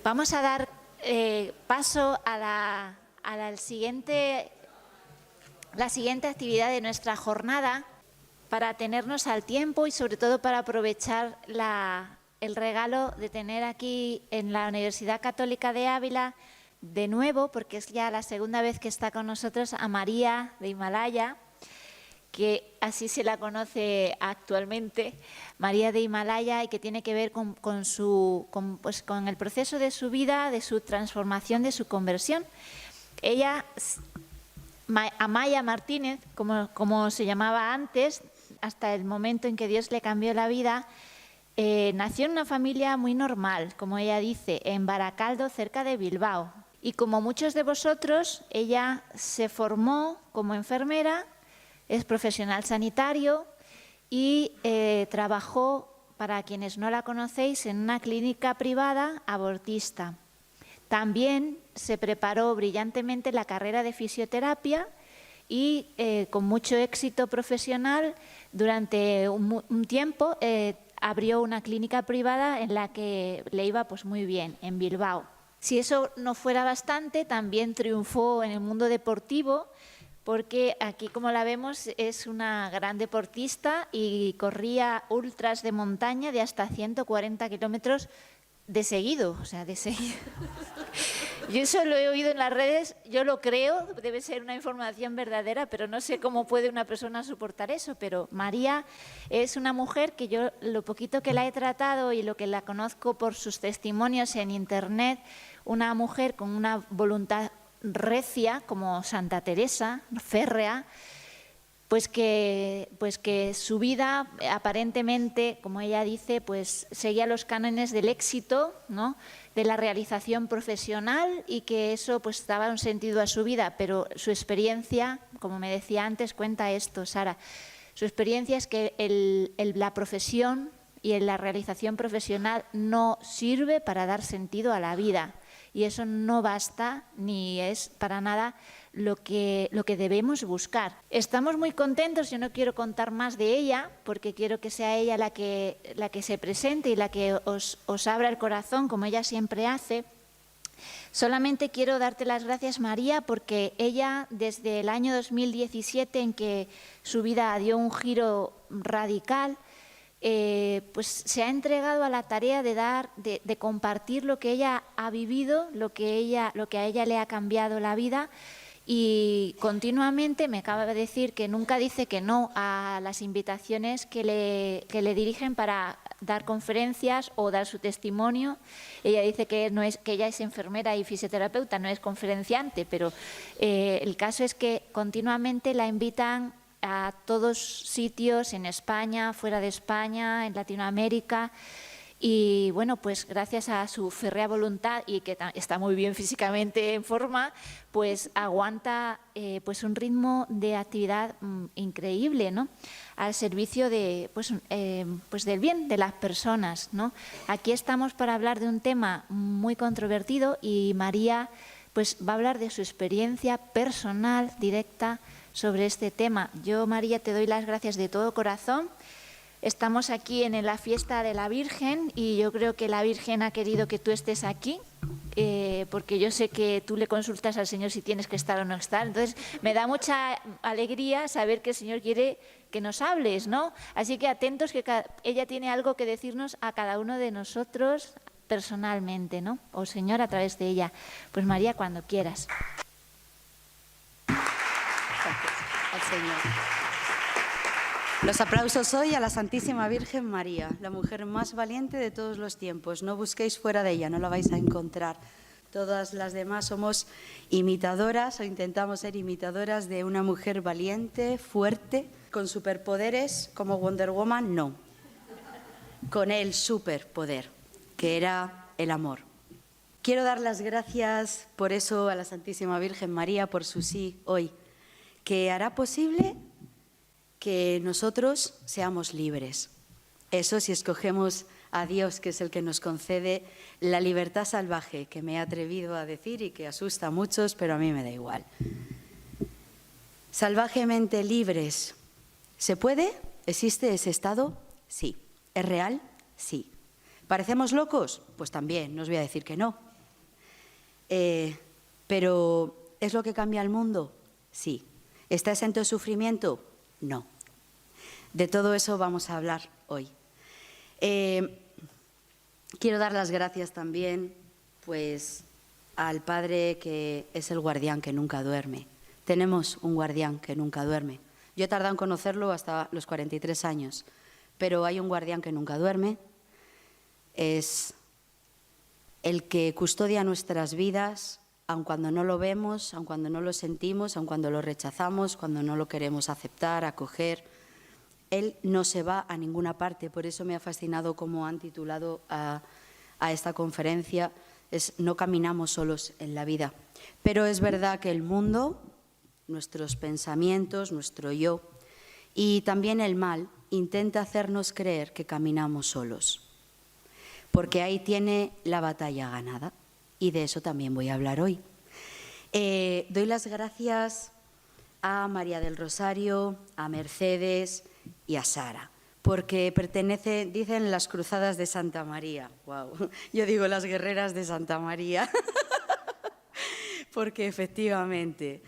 Vamos a dar paso a la siguiente actividad de nuestra jornada para atenernos al tiempo y sobre todo para aprovechar el regalo de tener aquí en la Universidad Católica de Ávila de nuevo, porque es ya la segunda vez que está con nosotros, a María de Himalaya, que así se la conoce actualmente, María de Himalaya, y que tiene que ver con el proceso de su vida, de su transformación, de su conversión. Ella, Amaya Martínez, como se llamaba antes, hasta el momento en que Dios le cambió la vida, nació en una familia muy normal, como ella dice, en Baracaldo, cerca de Bilbao. Y como muchos de vosotros, ella se formó como enfermera, es profesional sanitario y trabajó, para quienes no la conocéis, en una clínica privada abortista. También se preparó brillantemente la carrera de fisioterapia y con mucho éxito profesional durante un tiempo abrió una clínica privada en la que le iba pues muy bien, en Bilbao. Si eso no fuera bastante, también triunfó en el mundo deportivo, porque aquí, como la vemos, es una gran deportista y corría ultras de montaña de hasta 140 kilómetros de seguido, o sea, de seguido. Yo eso lo he oído en las redes, yo lo creo, debe ser una información verdadera, pero no sé cómo puede una persona soportar eso. Pero María es una mujer que yo, lo poquito que la he tratado y lo que la conozco por sus testimonios en internet, una mujer con una voluntad recia, como Santa Teresa, férrea, pues que su vida aparentemente, como ella dice, pues seguía los cánones del éxito, ¿no?, de la realización profesional, y que eso pues daba un sentido a su vida. Pero su experiencia, como me decía antes, cuenta esto, Sara, su experiencia es que la profesión y la realización profesional no sirve para dar sentido a la vida, y eso no basta ni es para nada lo que debemos buscar. Estamos muy contentos, yo no quiero contar más de ella, porque quiero que sea ella la que se presente y la que os abra el corazón, como ella siempre hace. Solamente quiero darte las gracias, María, porque ella, desde el año 2017, en que su vida dio un giro radical, pues se ha entregado a la tarea de compartir lo que ella ha vivido, lo que a ella le ha cambiado la vida. Y continuamente me acaba de decir que nunca dice que no a las invitaciones que le dirigen para dar conferencias o dar su testimonio. Ella dice que ella es enfermera y fisioterapeuta, no es conferenciante, pero el caso es que continuamente la invitan a todos sitios, en España, fuera de España, en Latinoamérica. Y bueno, pues gracias a su férrea voluntad y que está muy bien físicamente en forma, pues aguanta pues un ritmo de actividad increíble, ¿no?, al servicio de pues del bien de las personas, ¿no? Aquí estamos para hablar de un tema muy controvertido, y María pues va a hablar de su experiencia personal directa sobre este tema. Yo, María, te doy las gracias de todo corazón. Estamos aquí en la fiesta de la Virgen, y yo creo que la Virgen ha querido que tú estés aquí, porque yo sé que tú le consultas al Señor si tienes que estar o no estar. Entonces, me da mucha alegría saber que el Señor quiere que nos hables, ¿no? Así que atentos, que ella tiene algo que decirnos a cada uno de nosotros personalmente, ¿no? O Señor, a través de ella. Pues María, cuando quieras. Gracias al Señor. Los aplausos hoy a la Santísima Virgen María, la mujer más valiente de todos los tiempos. No busquéis fuera de ella, no la vais a encontrar. Todas las demás somos imitadoras o intentamos ser imitadoras de una mujer valiente, fuerte, con superpoderes como Wonder Woman, no. Con el superpoder, que era el amor. Quiero dar las gracias por eso a la Santísima Virgen María, por su sí hoy, que hará posible que nosotros seamos libres. Eso si escogemos a Dios, que es el que nos concede la libertad salvaje, que me he atrevido a decir y que asusta a muchos, pero a mí me da igual. Salvajemente libres. ¿Se puede? ¿Existe ese estado? Sí. ¿Es real? Sí. ¿Parecemos locos? Pues también, no os voy a decir que no. Pero ¿es lo que cambia el mundo? Sí. ¿Está exento de sufrimiento? No. De todo eso vamos a hablar hoy. Quiero dar las gracias también, pues, al Padre que es el guardián que nunca duerme. Tenemos un guardián que nunca duerme. Yo he tardado en conocerlo hasta los 43 años, pero hay un guardián que nunca duerme. Es el que custodia nuestras vidas, aun cuando no lo vemos, aun cuando no lo sentimos, aun cuando lo rechazamos, cuando no lo queremos aceptar, acoger. Él no se va a ninguna parte, por eso me ha fascinado cómo han titulado a esta conferencia, es No caminamos solos en la vida. Pero es verdad que el mundo, nuestros pensamientos, nuestro yo y también el mal intenta hacernos creer que caminamos solos, porque ahí tiene la batalla ganada y de eso también voy a hablar hoy. Doy las gracias a María del Rosario, a Mercedes y a Sara, porque pertenece, dicen, las cruzadas de Santa María. Wow. Yo digo las guerreras de Santa María, porque efectivamente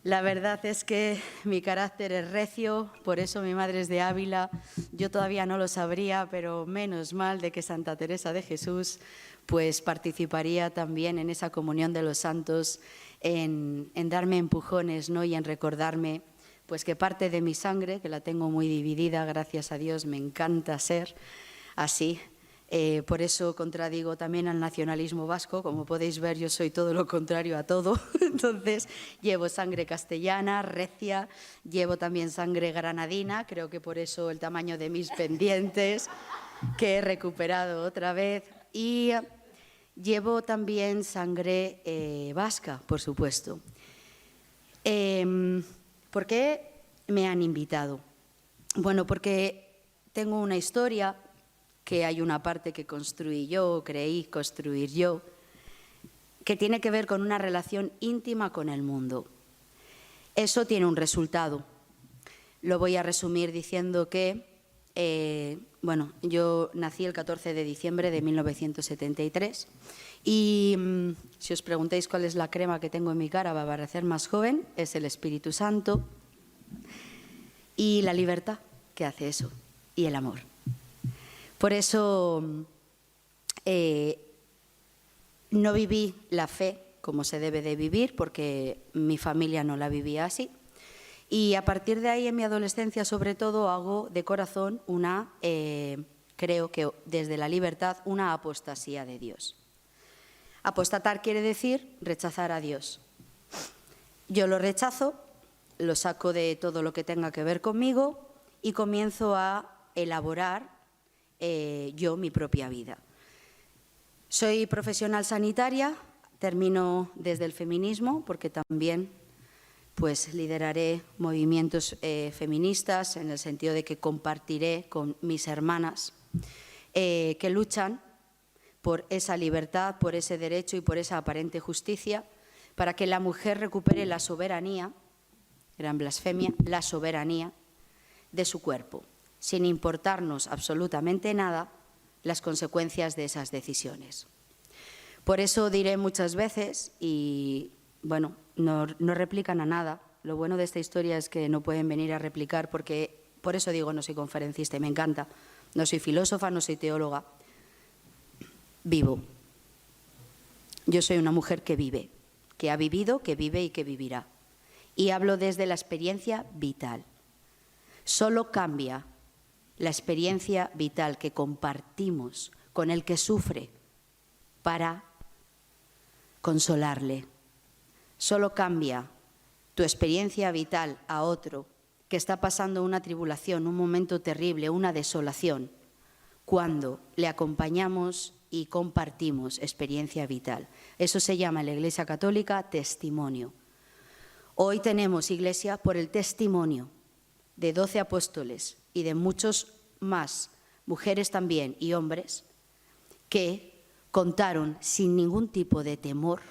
la verdad es que mi carácter es recio, por eso mi madre es de Ávila. Yo todavía no lo sabría, pero menos mal de que Santa Teresa de Jesús pues participaría también en esa comunión de los santos, en darme empujones, ¿no? Y en recordarme pues que parte de mi sangre, que la tengo muy dividida, gracias a Dios, me encanta ser así. Por eso contradigo también al nacionalismo vasco. Como podéis ver, yo soy todo lo contrario a todo. Entonces, llevo sangre castellana, recia, llevo también sangre granadina, creo que por eso el tamaño de mis pendientes, que he recuperado otra vez. Y llevo también sangre vasca, por supuesto. ¿Por qué me han invitado? Bueno, porque tengo una historia, que hay una parte que construí yo, creí construir yo, que tiene que ver con una relación íntima con el mundo. Eso tiene un resultado. Lo voy a resumir diciendo que, bueno, yo nací el 14 de diciembre de 1973 y si os preguntáis cuál es la crema que tengo en mi cara para parecer más joven, es el Espíritu Santo y la libertad que hace eso, y el amor. Por eso no viví la fe como se debe de vivir, porque mi familia no la vivía así. Y a partir de ahí, en mi adolescencia, sobre todo, hago de corazón creo que desde la libertad, una apostasía de Dios. Apostatar quiere decir rechazar a Dios. Yo lo rechazo, lo saco de todo lo que tenga que ver conmigo y comienzo a elaborar yo mi propia vida. Soy profesional sanitaria, termino desde el feminismo, porque también pues lideraré movimientos feministas, en el sentido de que compartiré con mis hermanas que luchan por esa libertad, por ese derecho y por esa aparente justicia, para que la mujer recupere la soberanía, gran blasfemia, la soberanía de su cuerpo, sin importarnos absolutamente nada las consecuencias de esas decisiones. Por eso diré muchas veces, y bueno, no replican a nada. Lo bueno de esta historia es que no pueden venir a replicar, porque por eso digo, no soy conferencista y me encanta. No soy filósofa, no soy teóloga. Vivo. Yo soy una mujer que vive, que ha vivido, que vive y que vivirá. Y hablo desde la experiencia vital. Solo cambia la experiencia vital que compartimos con el que sufre para consolarle. Solo cambia tu experiencia vital a otro que está pasando una tribulación, un momento terrible, una desolación, cuando le acompañamos y compartimos experiencia vital. Eso se llama en la Iglesia Católica testimonio. Hoy tenemos iglesia por el testimonio de 12 apóstoles y de muchos más, mujeres también y hombres, que contaron sin ningún tipo de temor,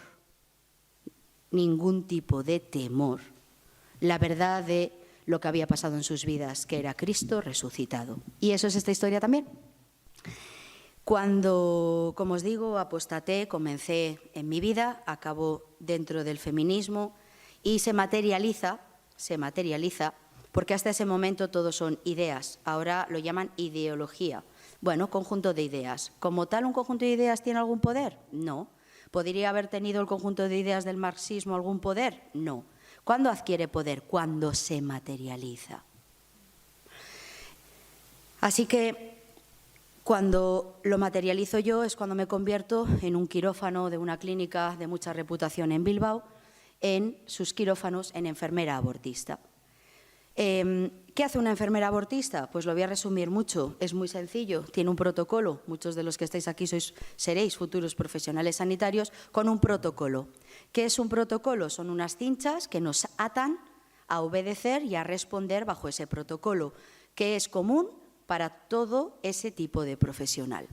la verdad de lo que había pasado en sus vidas, que era Cristo resucitado. Y eso es esta historia también. Cuando, como os digo, apostaté, comencé en mi vida, acabó dentro del feminismo y se materializa, porque hasta ese momento todo son ideas, ahora lo llaman ideología. Bueno, conjunto de ideas. ¿Como tal un conjunto de ideas tiene algún poder? No. ¿Podría haber tenido el conjunto de ideas del marxismo algún poder? No. ¿Cuándo adquiere poder? Cuando se materializa. Así que cuando lo materializo yo es cuando me convierto en un quirófano de una clínica de mucha reputación en Bilbao, en sus quirófanos en enfermera abortista. ¿Qué hace una enfermera abortista? Pues lo voy a resumir mucho, es muy sencillo, tiene un protocolo, muchos de los que estáis aquí seréis futuros profesionales sanitarios, con un protocolo. ¿Qué es un protocolo? Son unas cinchas que nos atan a obedecer y a responder bajo ese protocolo, que es común para todo ese tipo de profesional.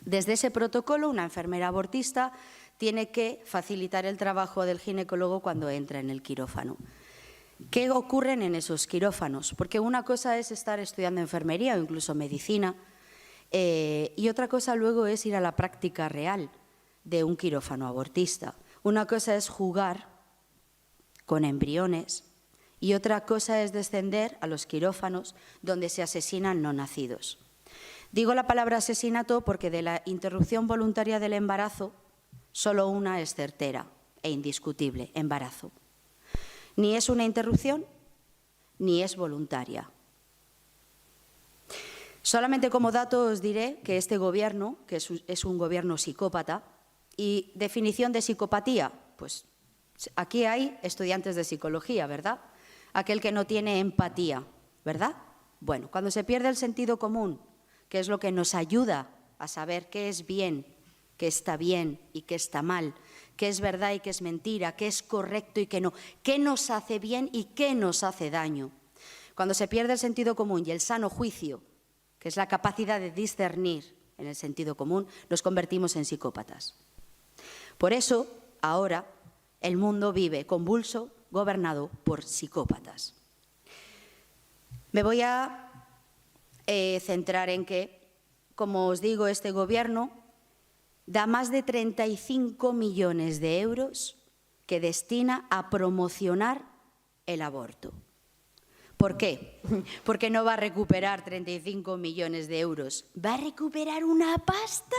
Desde ese protocolo, una enfermera abortista tiene que facilitar el trabajo del ginecólogo cuando entra en el quirófano. ¿Qué ocurren en esos quirófanos? Porque una cosa es estar estudiando enfermería o incluso medicina y otra cosa luego es ir a la práctica real de un quirófano abortista. Una cosa es jugar con embriones y otra cosa es descender a los quirófanos donde se asesinan no nacidos. Digo la palabra asesinato porque de la interrupción voluntaria del embarazo solo una es certera e indiscutible: embarazo. Ni es una interrupción, ni es voluntaria. Solamente como dato os diré que este gobierno, que es un gobierno psicópata, y definición de psicopatía, pues aquí hay estudiantes de psicología, ¿verdad? Aquel que no tiene empatía, ¿verdad? Bueno, cuando se pierde el sentido común, que es lo que nos ayuda a saber qué es bien, qué está bien y qué está mal, qué es verdad y qué es mentira, qué es correcto y qué no, qué nos hace bien y qué nos hace daño. Cuando se pierde el sentido común y el sano juicio, que es la capacidad de discernir en el sentido común, nos convertimos en psicópatas. Por eso, ahora, el mundo vive convulso, gobernado por psicópatas. Me voy a centrar en que, como os digo, este gobierno da más de 35 millones de euros que destina a promocionar el aborto. ¿Por qué? Porque no va a recuperar 35 millones de euros. ¿Va a recuperar una pasta?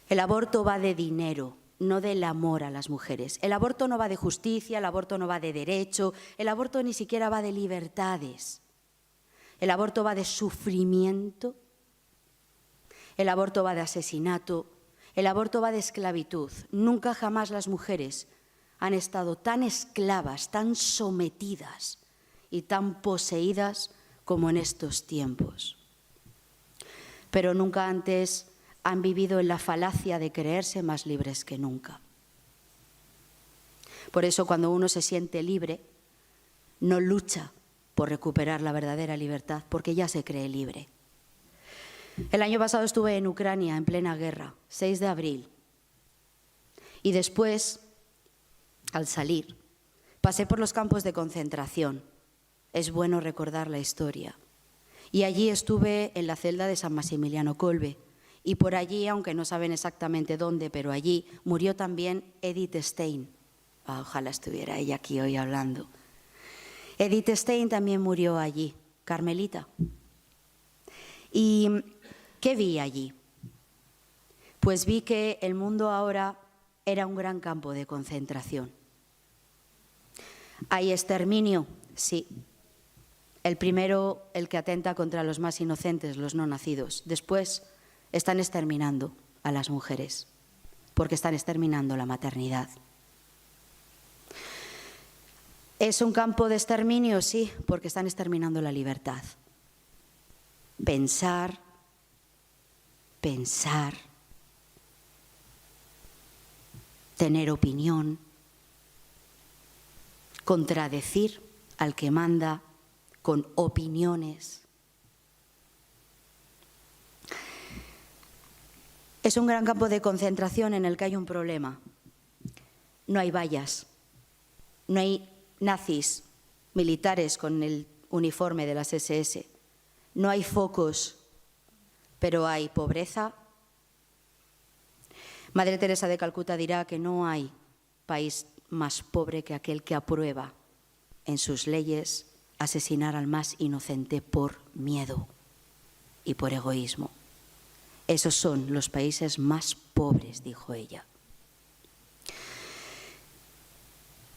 El aborto va de dinero, no del amor a las mujeres. El aborto no va de justicia, el aborto no va de derecho, el aborto ni siquiera va de libertades. El aborto va de sufrimiento. El aborto va de asesinato, el aborto va de esclavitud. Nunca jamás las mujeres han estado tan esclavas, tan sometidas y tan poseídas como en estos tiempos. Pero nunca antes han vivido en la falacia de creerse más libres que nunca. Por eso, cuando uno se siente libre, no lucha por recuperar la verdadera libertad, porque ya se cree libre. El año pasado estuve en Ucrania, en plena guerra, 6 de abril. Y después, al salir, pasé por los campos de concentración. Es bueno recordar la historia. Y allí estuve en la celda de San Maximiliano Kolbe. Y por allí, aunque no saben exactamente dónde, pero allí murió también Edith Stein. Ojalá estuviera ella aquí hoy hablando. Edith Stein también murió allí, carmelita. ¿Y qué vi allí? Pues vi que el mundo ahora era un gran campo de concentración. ¿Hay exterminio? Sí. El primero, el que atenta contra los más inocentes, los no nacidos. Después, están exterminando a las mujeres, porque están exterminando la maternidad. ¿Es un campo de exterminio? Sí, porque están exterminando la libertad. Pensar, tener opinión, contradecir al que manda con opiniones. Es un gran campo de concentración en el que hay un problema. No hay vallas, no hay nazis, militares con el uniforme de las SS, no hay focos, pero hay pobreza. Madre Teresa de Calcuta dirá que no hay país más pobre que aquel que aprueba en sus leyes asesinar al más inocente por miedo y por egoísmo. Esos son los países más pobres, dijo ella.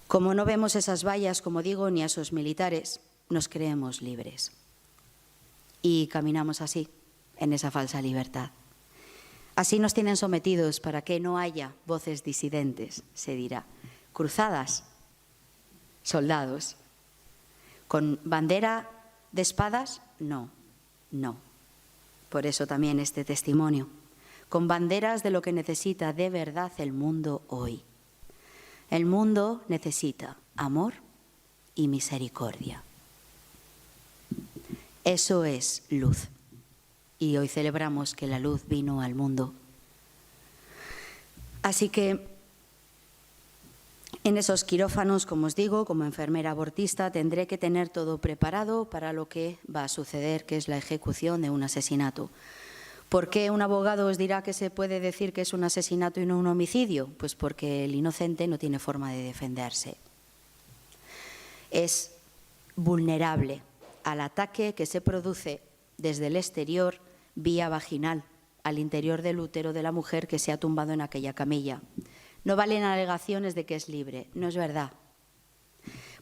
Como no vemos esas vallas, como digo, ni a esos militares, nos creemos libres. Y caminamos así, en esa falsa libertad. Así nos tienen sometidos para que no haya voces disidentes, se dirá. Cruzadas, soldados. ¿Con bandera de espadas? No, no. Por eso también este testimonio. Con banderas de lo que necesita de verdad el mundo hoy. El mundo necesita amor y misericordia. Eso es luz. Y hoy celebramos que la luz vino al mundo. Así que en esos quirófanos, como os digo, como enfermera abortista, tendré que tener todo preparado para lo que va a suceder, que es la ejecución de un asesinato. ¿Por qué un abogado os dirá que se puede decir que es un asesinato y no un homicidio? Pues porque el inocente no tiene forma de defenderse. Es vulnerable al ataque que se produce desde el exterior vía vaginal, al interior del útero de la mujer que se ha tumbado en aquella camilla. No valen alegaciones de que es libre, no es verdad,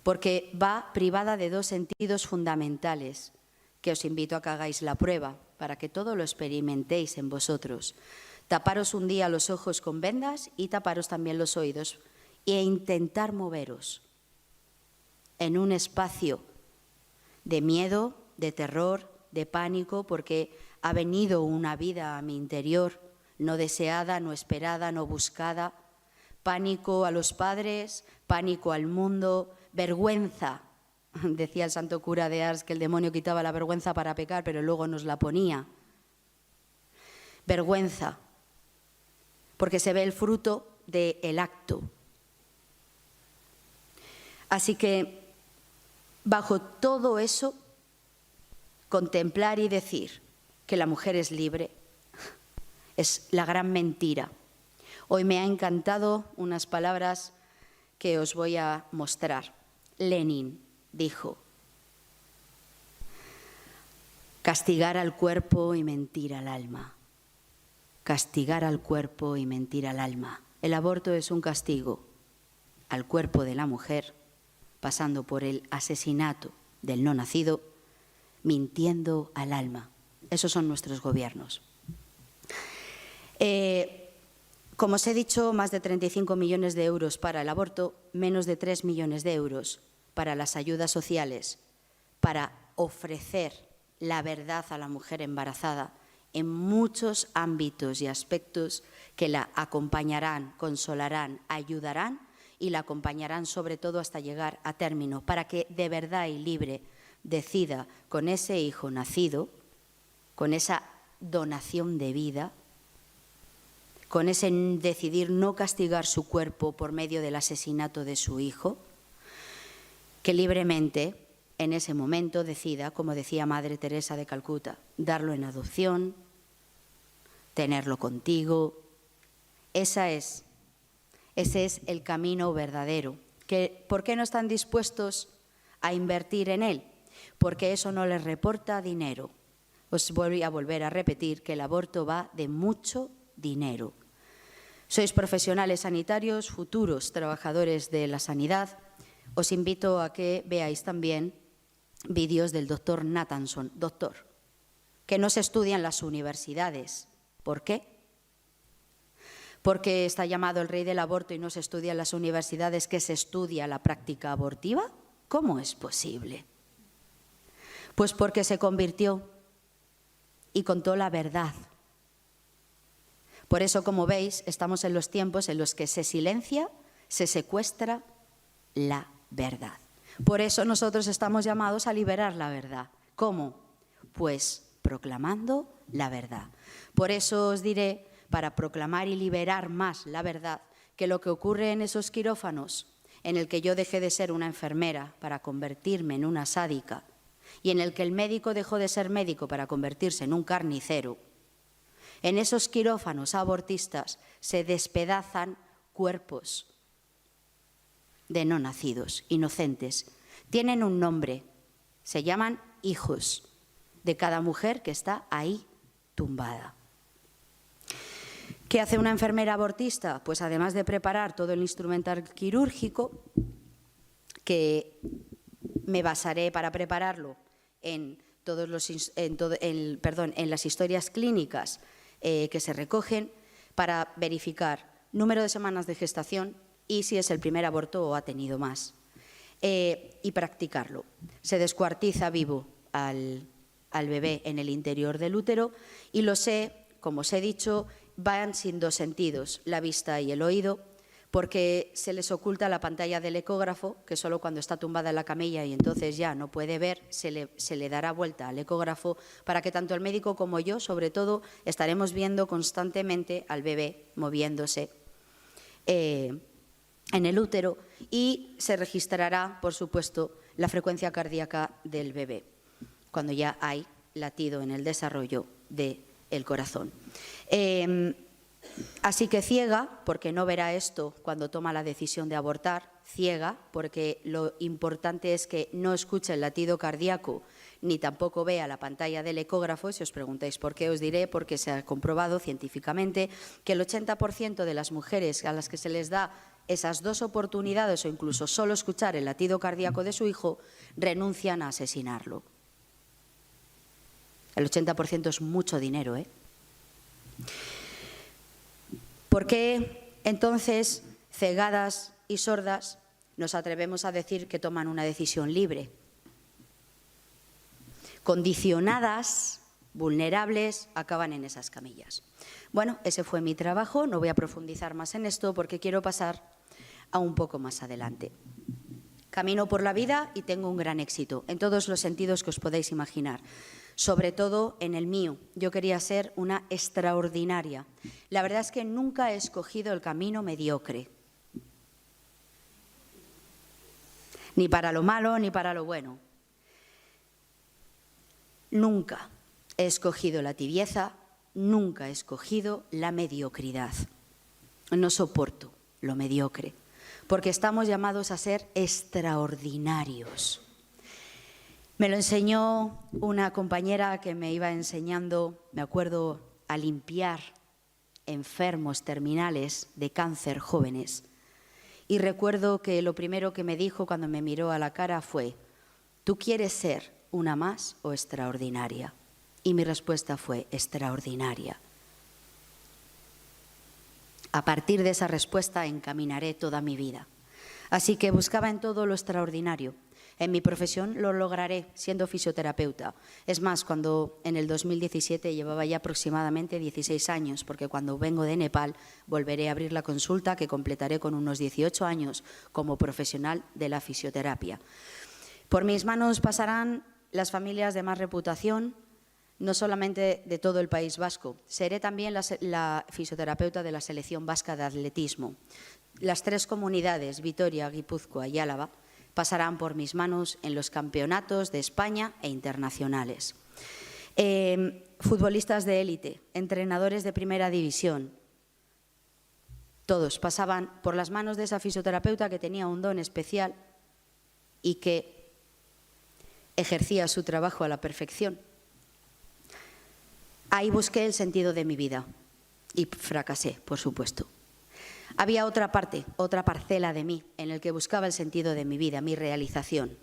porque va privada de dos sentidos fundamentales, que os invito a que hagáis la prueba, para que todo lo experimentéis en vosotros. Taparos un día los ojos con vendas y taparos también los oídos e intentar moveros en un espacio de miedo, de terror, de pánico, porque ha venido una vida a mi interior no deseada, no esperada, no buscada. Pánico a los padres, pánico al mundo, vergüenza. Decía el santo cura de Ars que el demonio quitaba la vergüenza para pecar, pero luego nos la ponía. Vergüenza, porque se ve el fruto del acto. Así que, bajo todo eso, contemplar y decir que la mujer es libre es la gran mentira. Hoy me ha encantado unas palabras que os voy a mostrar. Lenin dijo: castigar al cuerpo y mentir al alma. Castigar al cuerpo y mentir al alma. El aborto es un castigo al cuerpo de la mujer, pasando por el asesinato del no nacido, mintiendo al alma. Esos son nuestros gobiernos. Como os he dicho, más de 35 millones de euros para el aborto, menos de 3 millones de euros para las ayudas sociales, para ofrecer la verdad a la mujer embarazada en muchos ámbitos y aspectos que la acompañarán, consolarán, ayudarán y la acompañarán sobre todo hasta llegar a término, para que de verdad y libre decida con ese hijo nacido, con esa donación de vida, con ese decidir no castigar su cuerpo por medio del asesinato de su hijo, que libremente en ese momento decida, como decía Madre Teresa de Calcuta, darlo en adopción, tenerlo contigo. Ese es el camino verdadero. ¿Por qué no están dispuestos a invertir en él? Porque eso no les reporta dinero. Os voy a volver a repetir que el aborto va de mucho dinero. Sois profesionales sanitarios, futuros trabajadores de la sanidad. Os invito a que veáis también vídeos del doctor Nathanson, que no se estudia en las universidades. ¿Por qué? ¿Porque está llamado el rey del aborto y no se estudia en las universidades, que se estudia la práctica abortiva? ¿Cómo es posible? Pues porque se convirtió y contó la verdad. Por eso, como veis, estamos en los tiempos en los que se silencia, se secuestra la verdad. Por eso nosotros estamos llamados a liberar la verdad. ¿Cómo? Pues proclamando la verdad. Por eso os diré, para proclamar y liberar más la verdad, que lo que ocurre en esos quirófanos, en el que yo dejé de ser una enfermera para convertirme en una sádica, y en el que el médico dejó de ser médico para convertirse en un carnicero, En esos quirófanos abortistas se despedazan cuerpos de no nacidos, inocentes. Tienen un nombre, se llaman hijos de cada mujer que está ahí tumbada. ¿Qué hace una enfermera abortista? Pues además de preparar todo el instrumental quirúrgico, que me basaré para prepararlo en las historias clínicas que se recogen para verificar número de semanas de gestación y si es el primer aborto o ha tenido más, y practicarlo. Se descuartiza vivo al bebé en el interior del útero y como os he dicho, van sin dos sentidos, la vista y el oído, porque se les oculta la pantalla del ecógrafo, que solo cuando está tumbada en la camilla y entonces ya no puede ver, se le dará vuelta al ecógrafo para que tanto el médico como yo, sobre todo, estaremos viendo constantemente al bebé moviéndose en el útero y se registrará, por supuesto, la frecuencia cardíaca del bebé, cuando ya hay latido en el desarrollo del corazón. Así que ciega, porque no verá esto cuando toma la decisión de abortar, ciega, porque lo importante es que no escuche el latido cardíaco ni tampoco vea la pantalla del ecógrafo. Si os preguntáis por qué, os diré porque se ha comprobado científicamente que el 80% de las mujeres a las que se les da esas dos oportunidades o incluso solo escuchar el latido cardíaco de su hijo, renuncian a asesinarlo. El 80% es mucho dinero, ¿eh? ¿Por qué entonces, cegadas y sordas, nos atrevemos a decir que toman una decisión libre? Condicionadas, vulnerables, acaban en esas camillas. Bueno, ese fue mi trabajo, no voy a profundizar más en esto porque quiero pasar a un poco más adelante. Camino por la vida y tengo un gran éxito, en todos los sentidos que os podéis imaginar. Sobre todo en el mío. Yo quería ser una extraordinaria. La verdad es que nunca he escogido el camino mediocre. Ni para lo malo ni para lo bueno. Nunca he escogido la tibieza, nunca he escogido la mediocridad. No soporto lo mediocre, porque estamos llamados a ser extraordinarios. Me lo enseñó una compañera que me iba enseñando, me acuerdo, a limpiar enfermos terminales de cáncer jóvenes. Y recuerdo que lo primero que me dijo cuando me miró a la cara fue: ¿tú quieres ser una más o extraordinaria? Y mi respuesta fue: extraordinaria. A partir de esa respuesta encaminaré toda mi vida. Así que buscaba en todo lo extraordinario. En mi profesión lo lograré siendo fisioterapeuta. Es más, cuando en el 2017 llevaba ya aproximadamente 16 años, porque cuando vengo de Nepal volveré a abrir la consulta que completaré con unos 18 años como profesional de la fisioterapia. Por mis manos pasarán las familias de más reputación, no solamente de todo el País Vasco. Seré también la fisioterapeuta de la selección vasca de atletismo. Las 3 comunidades, Vitoria, Guipúzcoa y Álava, pasarán por mis manos en los campeonatos de España e internacionales. Futbolistas de élite, entrenadores de primera división, todos pasaban por las manos de esa fisioterapeuta que tenía un don especial y que ejercía su trabajo a la perfección. Ahí busqué el sentido de mi vida y fracasé, por supuesto. Había otra parte, otra parcela de mí en el que buscaba el sentido de mi vida, mi realización.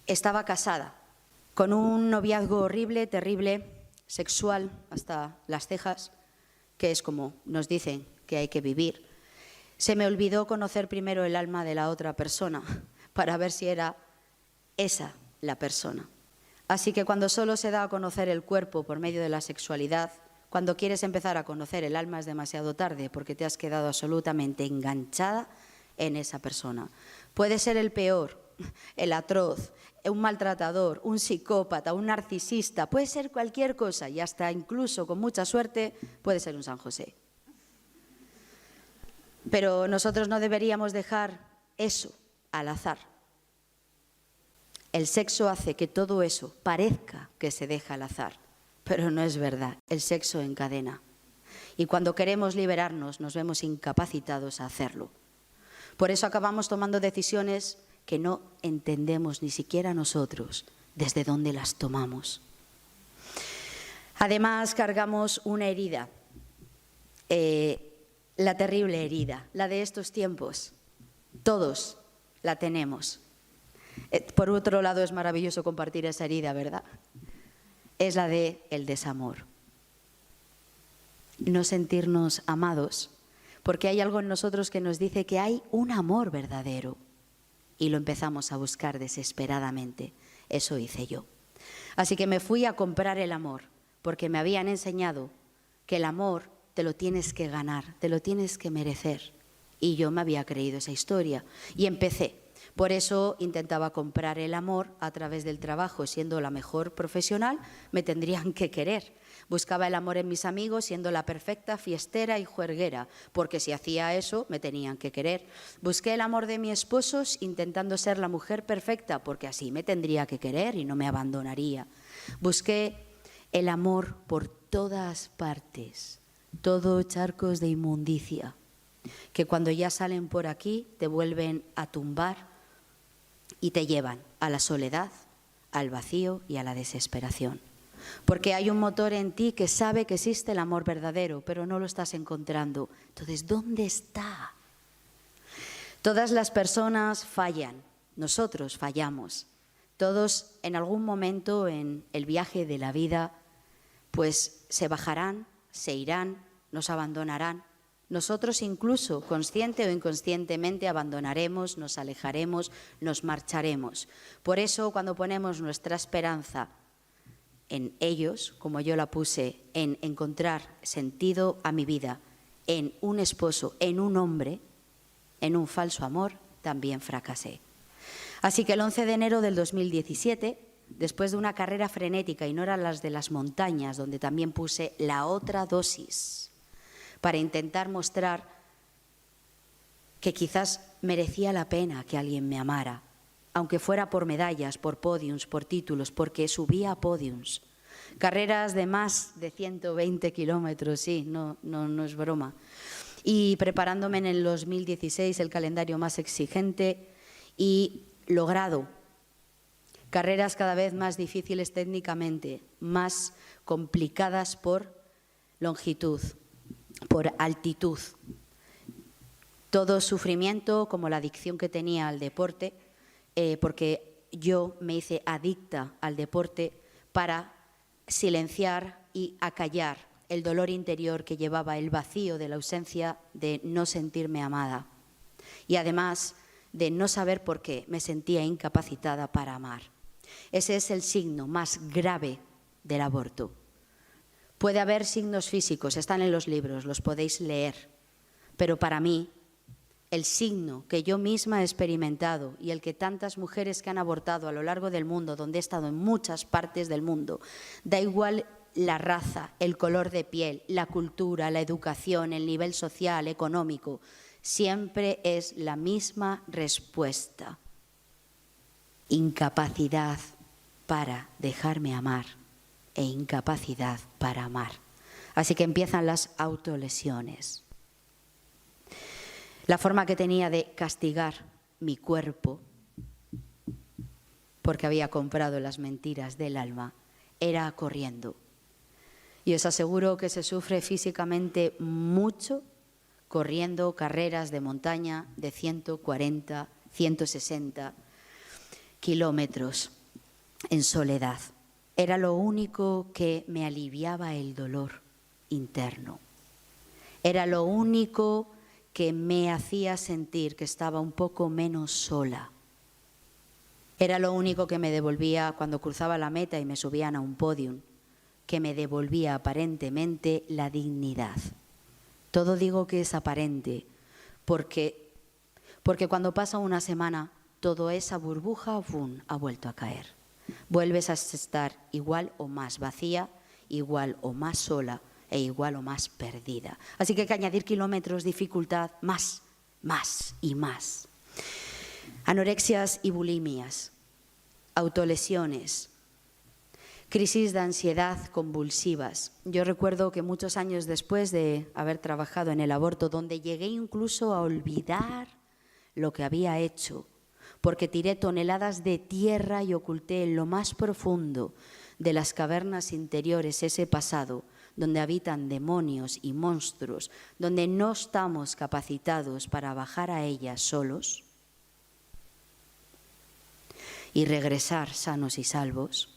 Estaba casada con un noviazgo horrible, terrible, sexual hasta las cejas, que es como nos dicen que hay que vivir. Se me olvidó conocer primero el alma de la otra persona para ver si era esa la persona. Así que cuando solo se da a conocer el cuerpo por medio de la sexualidad, cuando quieres empezar a conocer el alma es demasiado tarde porque te has quedado absolutamente enganchada en esa persona. Puede ser el peor, el atroz, un maltratador, un psicópata, un narcisista, puede ser cualquier cosa y hasta incluso con mucha suerte puede ser un San José. Pero nosotros no deberíamos dejar eso al azar. El sexo hace que todo eso parezca que se deja al azar, pero no es verdad, el sexo encadena. Y cuando queremos liberarnos nos vemos incapacitados a hacerlo. Por eso acabamos tomando decisiones que no entendemos ni siquiera nosotros desde dónde las tomamos. Además, cargamos una herida, la terrible herida, la de estos tiempos. Todos la tenemos. Por otro lado, es maravilloso compartir esa herida, ¿verdad? Es la de el desamor. No sentirnos amados, porque hay algo en nosotros que nos dice que hay un amor verdadero y lo empezamos a buscar desesperadamente. Eso hice yo. Así que me fui a comprar el amor, porque me habían enseñado que el amor te lo tienes que ganar, te lo tienes que merecer. Y yo me había creído esa historia y empecé. Por eso intentaba comprar el amor a través del trabajo. Siendo la mejor profesional, me tendrían que querer. Buscaba el amor en mis amigos, siendo la perfecta fiestera y juerguera, porque si hacía eso, me tenían que querer. Busqué el amor de mis esposos, intentando ser la mujer perfecta, porque así me tendría que querer y no me abandonaría. Busqué el amor por todas partes, todo charcos de inmundicia, que cuando ya salen por aquí te vuelven a tumbar y te llevan a la soledad, al vacío y a la desesperación. Porque hay un motor en ti que sabe que existe el amor verdadero, pero no lo estás encontrando. Entonces, ¿dónde está? Todas las personas fallan, nosotros fallamos. Todos en algún momento en el viaje de la vida, pues se bajarán, se irán, nos abandonarán. Nosotros incluso, consciente o inconscientemente, abandonaremos, nos alejaremos, nos marcharemos. Por eso, cuando ponemos nuestra esperanza en ellos, como yo la puse, en encontrar sentido a mi vida, en un esposo, en un hombre, en un falso amor, también fracasé. Así que el 11 de enero del 2017, después de una carrera frenética, y no eran las de las montañas, donde también puse la otra dosis, para intentar mostrar que quizás merecía la pena que alguien me amara, aunque fuera por medallas, por podiums, por títulos, porque subía a podiums. Carreras de más de 120 kilómetros, sí, no es broma. Y preparándome en el 2016, el calendario más exigente, y logrado carreras cada vez más difíciles técnicamente, más complicadas por longitud, por altitud. Todo sufrimiento, como la adicción que tenía al deporte, porque yo me hice adicta al deporte para silenciar y acallar el dolor interior que llevaba, el vacío de la ausencia de no sentirme amada. Y además de no saber por qué me sentía incapacitada para amar. Ese es el signo más grave del aborto. Puede haber signos físicos, están en los libros, los podéis leer, pero para mí el signo que yo misma he experimentado y el que tantas mujeres que han abortado a lo largo del mundo, donde he estado en muchas partes del mundo, da igual la raza, el color de piel, la cultura, la educación, el nivel social, económico, siempre es la misma respuesta: incapacidad para dejarme amar e incapacidad para amar. Así que empiezan las autolesiones. La forma que tenía de castigar mi cuerpo, porque había comprado las mentiras del alma, era corriendo. Y os aseguro que se sufre físicamente mucho corriendo carreras de montaña de 140, 160 kilómetros en soledad. Era lo único que me aliviaba el dolor interno. Era lo único que me hacía sentir que estaba un poco menos sola. Era lo único que me devolvía cuando cruzaba la meta y me subían a un podium, que me devolvía aparentemente la dignidad. Todo digo que es aparente, porque cuando pasa una semana, toda esa burbuja ha vuelto a caer. Vuelves a estar igual o más vacía, igual o más sola e igual o más perdida. Así que hay que añadir kilómetros, dificultad, más y más. Anorexias y bulimias, autolesiones, crisis de ansiedad convulsivas. Yo recuerdo que muchos años después de haber trabajado en el aborto, donde llegué incluso a olvidar lo que había hecho, porque tiré toneladas de tierra y oculté en lo más profundo de las cavernas interiores ese pasado, donde habitan demonios y monstruos, donde no estamos capacitados para bajar a ellas solos y regresar sanos y salvos.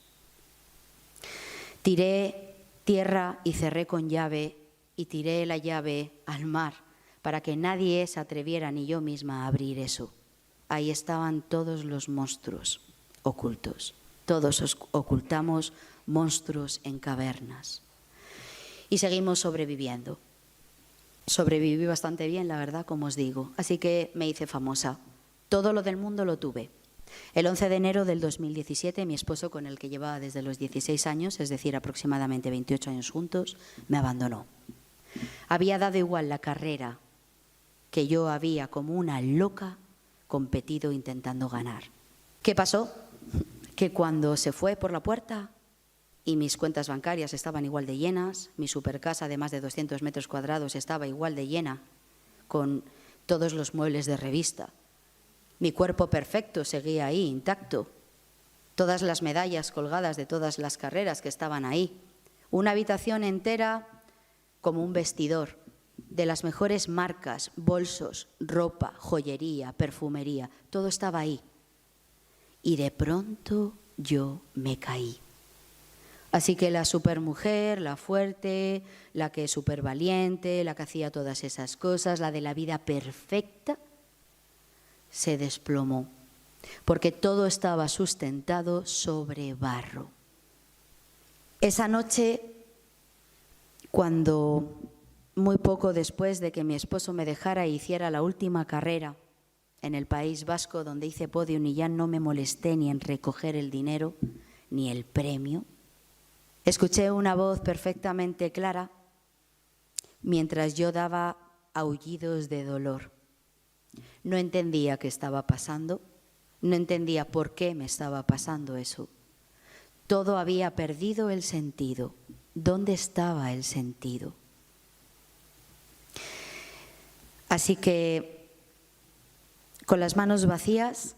Tiré tierra y cerré con llave y tiré la llave al mar para que nadie se atreviera, ni yo misma, a abrir eso. Ahí estaban todos los monstruos ocultos. Todos ocultamos monstruos en cavernas. Y seguimos sobreviviendo. Sobreviví bastante bien, la verdad, como os digo. Así que me hice famosa. Todo lo del mundo lo tuve. El 11 de enero del 2017, mi esposo, con el que llevaba desde los 16 años, es decir, aproximadamente 28 años juntos, me abandonó. Había dado igual la carrera que yo había, como una loca, competido intentando ganar. ¿Qué pasó? Que cuando se fue por la puerta y mis cuentas bancarias estaban igual de llenas, mi supercasa de más de 200 metros cuadrados estaba igual de llena, con todos los muebles de revista, mi cuerpo perfecto seguía ahí, intacto, todas las medallas colgadas de todas las carreras que estaban ahí, una habitación entera como un vestidor, de las mejores marcas, bolsos, ropa, joyería, perfumería, todo estaba ahí. Y de pronto yo me caí. Así que la supermujer, la fuerte, la que es supervaliente, la que hacía todas esas cosas, la de la vida perfecta, se desplomó, porque todo estaba sustentado sobre barro. Esa noche, cuando muy poco después de que mi esposo me dejara e hiciera la última carrera en el País Vasco, donde hice podium y ya no me molesté ni en recoger el dinero ni el premio, escuché una voz perfectamente clara mientras yo daba aullidos de dolor. No entendía qué estaba pasando, no entendía por qué me estaba pasando eso. Todo había perdido el sentido. ¿Dónde estaba el sentido? Así que, con las manos vacías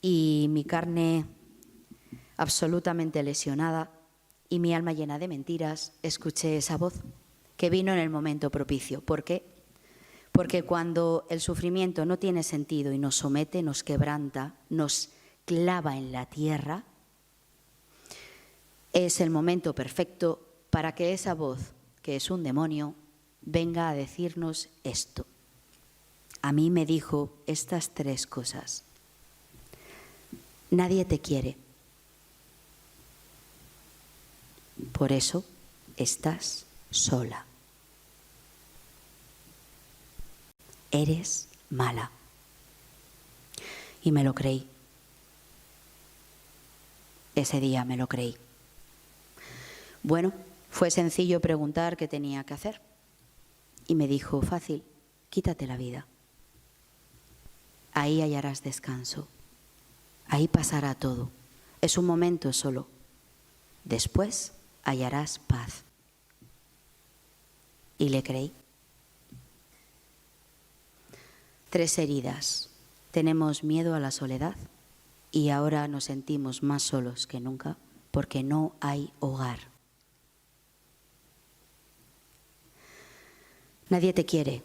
y mi carne absolutamente lesionada y mi alma llena de mentiras, escuché esa voz que vino en el momento propicio. ¿Por qué? Porque cuando el sufrimiento no tiene sentido y nos somete, nos quebranta, nos clava en la tierra, es el momento perfecto para que esa voz, que es un demonio, venga a decirnos esto. A mí me dijo estas 3 cosas. Nadie te quiere. Por eso estás sola. Eres mala. Y me lo creí. Ese día me lo creí. Bueno, fue sencillo preguntar qué tenía que hacer. Y me dijo, fácil, quítate la vida. Ahí hallarás descanso. Ahí pasará todo. Es un momento solo. Después hallarás paz. Y le creí. 3 heridas. Tenemos miedo a la soledad y ahora nos sentimos más solos que nunca porque no hay hogar. Nadie te quiere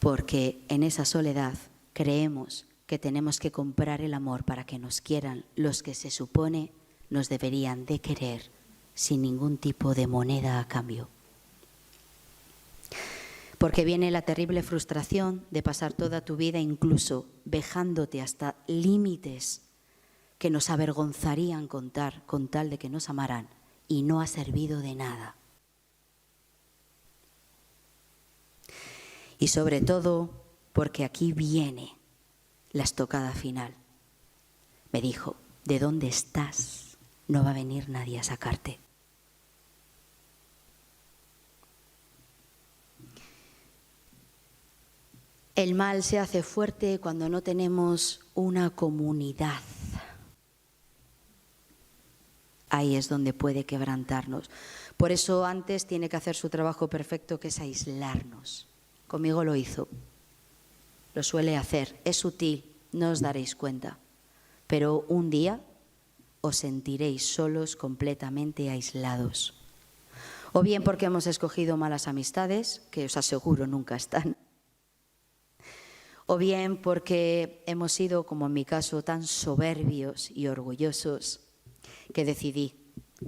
porque en esa soledad creemos que tenemos que comprar el amor para que nos quieran los que se supone nos deberían de querer sin ningún tipo de moneda a cambio. Porque viene la terrible frustración de pasar toda tu vida incluso vejándote hasta límites que nos avergonzarían contar con tal de que nos amaran y no ha servido de nada. Y sobre todo porque aquí viene la estocada final. Me dijo, ¿de dónde estás? No va a venir nadie a sacarte. El mal se hace fuerte cuando no tenemos una comunidad. ahí es donde puede quebrantarnos. Por eso antes tiene que hacer su trabajo perfecto, que es aislarnos. Conmigo lo hizo, lo suele hacer, es sutil, no os daréis cuenta, pero un día os sentiréis solos, completamente aislados. O bien porque hemos escogido malas amistades, que os aseguro nunca están. O bien porque hemos sido, como en mi caso, tan soberbios y orgullosos que decidí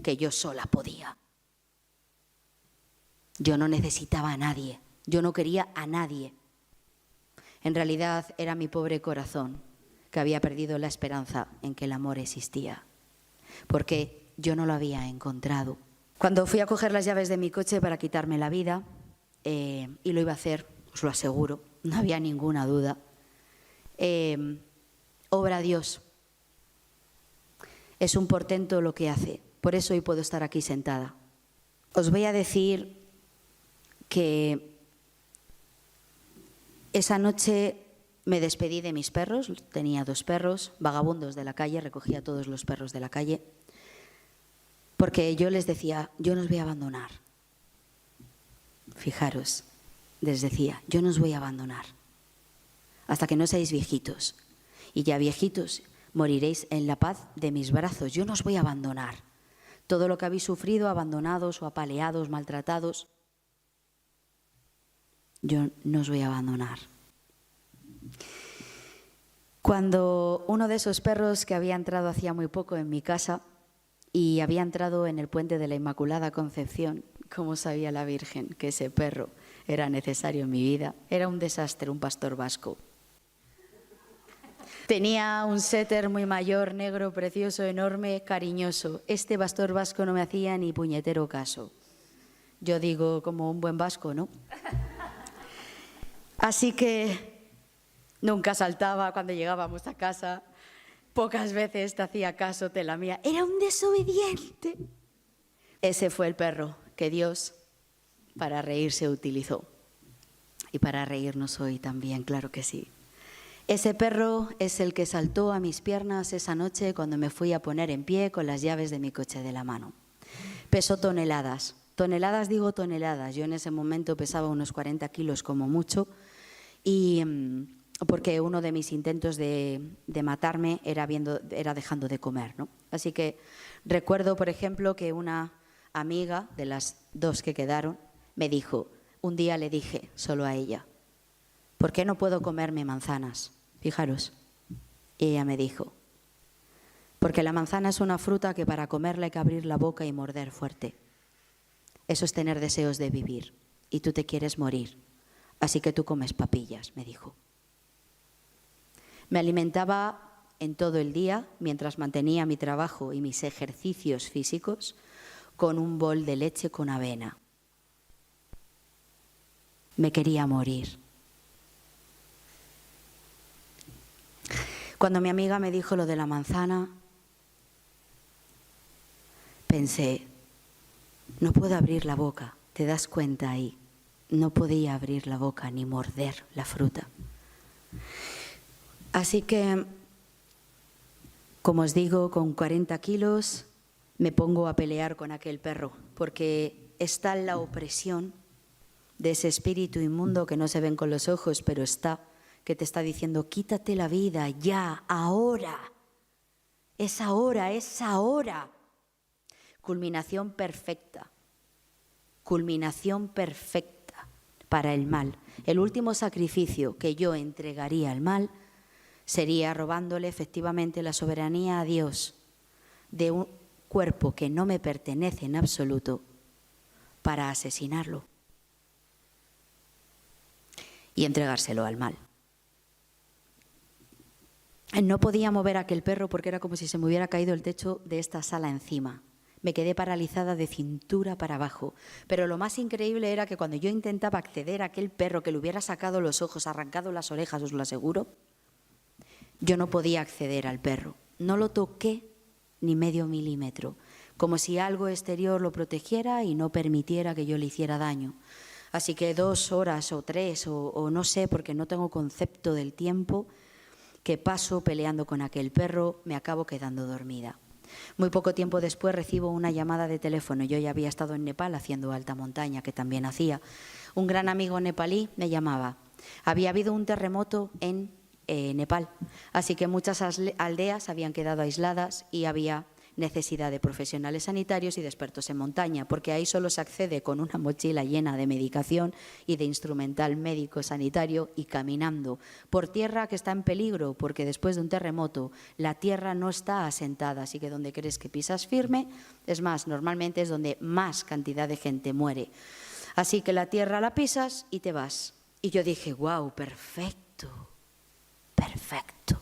que yo sola podía. Yo no necesitaba a nadie, yo no quería a nadie. En realidad era mi pobre corazón que había perdido la esperanza en que el amor existía, porque yo no lo había encontrado. Cuando fui a coger las llaves de mi coche para quitarme la vida, y lo iba a hacer, os lo aseguro, no había ninguna duda, obra Dios. Es un portento lo que hace, por eso hoy puedo estar aquí sentada. Os voy a decir que esa noche me despedí de mis perros, tenía 2 perros, vagabundos de la calle, recogía a todos los perros de la calle, porque yo les decía, yo no os voy a abandonar. Fijaros, les decía, yo no os voy a abandonar hasta que no seáis viejitos. Y ya viejitos moriréis en la paz de mis brazos. Yo no os voy a abandonar. Todo lo que habéis sufrido, abandonados o apaleados, maltratados, yo no os voy a abandonar. Cuando uno de esos perros que había entrado hacía muy poco en mi casa y había entrado en el puente de la Inmaculada Concepción, ¿cómo sabía la Virgen que ese perro era necesario en mi vida? Era un desastre, un pastor vasco. Tenía un setter muy mayor, negro, precioso, enorme, cariñoso. Este pastor vasco no me hacía ni puñetero caso. Yo digo, como un buen vasco, ¿no? Así que nunca saltaba cuando llegábamos a casa. Pocas veces te hacía caso, te lamía. Era un desobediente. Ese fue el perro que Dios para reírse utilizó. Y para reírnos hoy también, claro que sí. Ese perro es el que saltó a mis piernas esa noche cuando me fui a poner en pie con las llaves de mi coche de la mano. Pesó toneladas. Toneladas, digo toneladas. Yo en ese momento pesaba unos 40 kilos como mucho, y porque uno de mis intentos de matarme era dejando de comer, ¿no? Así que recuerdo, por ejemplo, que una amiga de las 2 que quedaron me dijo, un día le dije solo a ella, ¿por qué no puedo comerme manzanas? Fijaros. Y ella me dijo, porque la manzana es una fruta que para comerla hay que abrir la boca y morder fuerte. Eso es tener deseos de vivir y tú te quieres morir. Así que tú comes papillas, me dijo. Me alimentaba en todo el día, mientras mantenía mi trabajo y mis ejercicios físicos, con un bol de leche con avena. Me quería morir. Cuando mi amiga me dijo lo de la manzana, pensé, no puedo abrir la boca, ¿te das cuenta ahí? No podía abrir la boca ni morder la fruta. Así que, como os digo, con 40 kilos me pongo a pelear con aquel perro, porque está la opresión de ese espíritu inmundo que no se ven con los ojos, pero está, que te está diciendo, quítate la vida ya, ahora. Es ahora, es ahora. Culminación perfecta para el mal. El último sacrificio que yo entregaría al mal sería robándole efectivamente la soberanía a Dios de un cuerpo que no me pertenece en absoluto para asesinarlo y entregárselo al mal. No podía mover a aquel perro porque era como si se me hubiera caído el techo de esta sala encima. Me quedé paralizada de cintura para abajo. Pero lo más increíble era que cuando yo intentaba acceder a aquel perro que le hubiera sacado los ojos, arrancado las orejas, os lo aseguro, yo no podía acceder al perro. No lo toqué ni medio milímetro, como si algo exterior lo protegiera y no permitiera que yo le hiciera daño. Así que 2 horas o 3 o no sé, porque no tengo concepto del tiempo que paso peleando con aquel perro, me acabo quedando dormida. Muy poco tiempo después recibo una llamada de teléfono. Yo ya había estado en Nepal haciendo alta montaña, que también hacía. Un gran amigo nepalí me llamaba. Había habido un terremoto en Nepal, así que muchas aldeas habían quedado aisladas y había necesidad de profesionales sanitarios y de expertos en montaña, porque ahí solo se accede con una mochila llena de medicación y de instrumental médico sanitario y caminando por tierra que está en peligro, porque después de un terremoto la tierra no está asentada, así que donde crees que pisas firme, es más, normalmente es donde más cantidad de gente muere. Así que la tierra la pisas y te vas. Y yo dije, wow, perfecto, perfecto.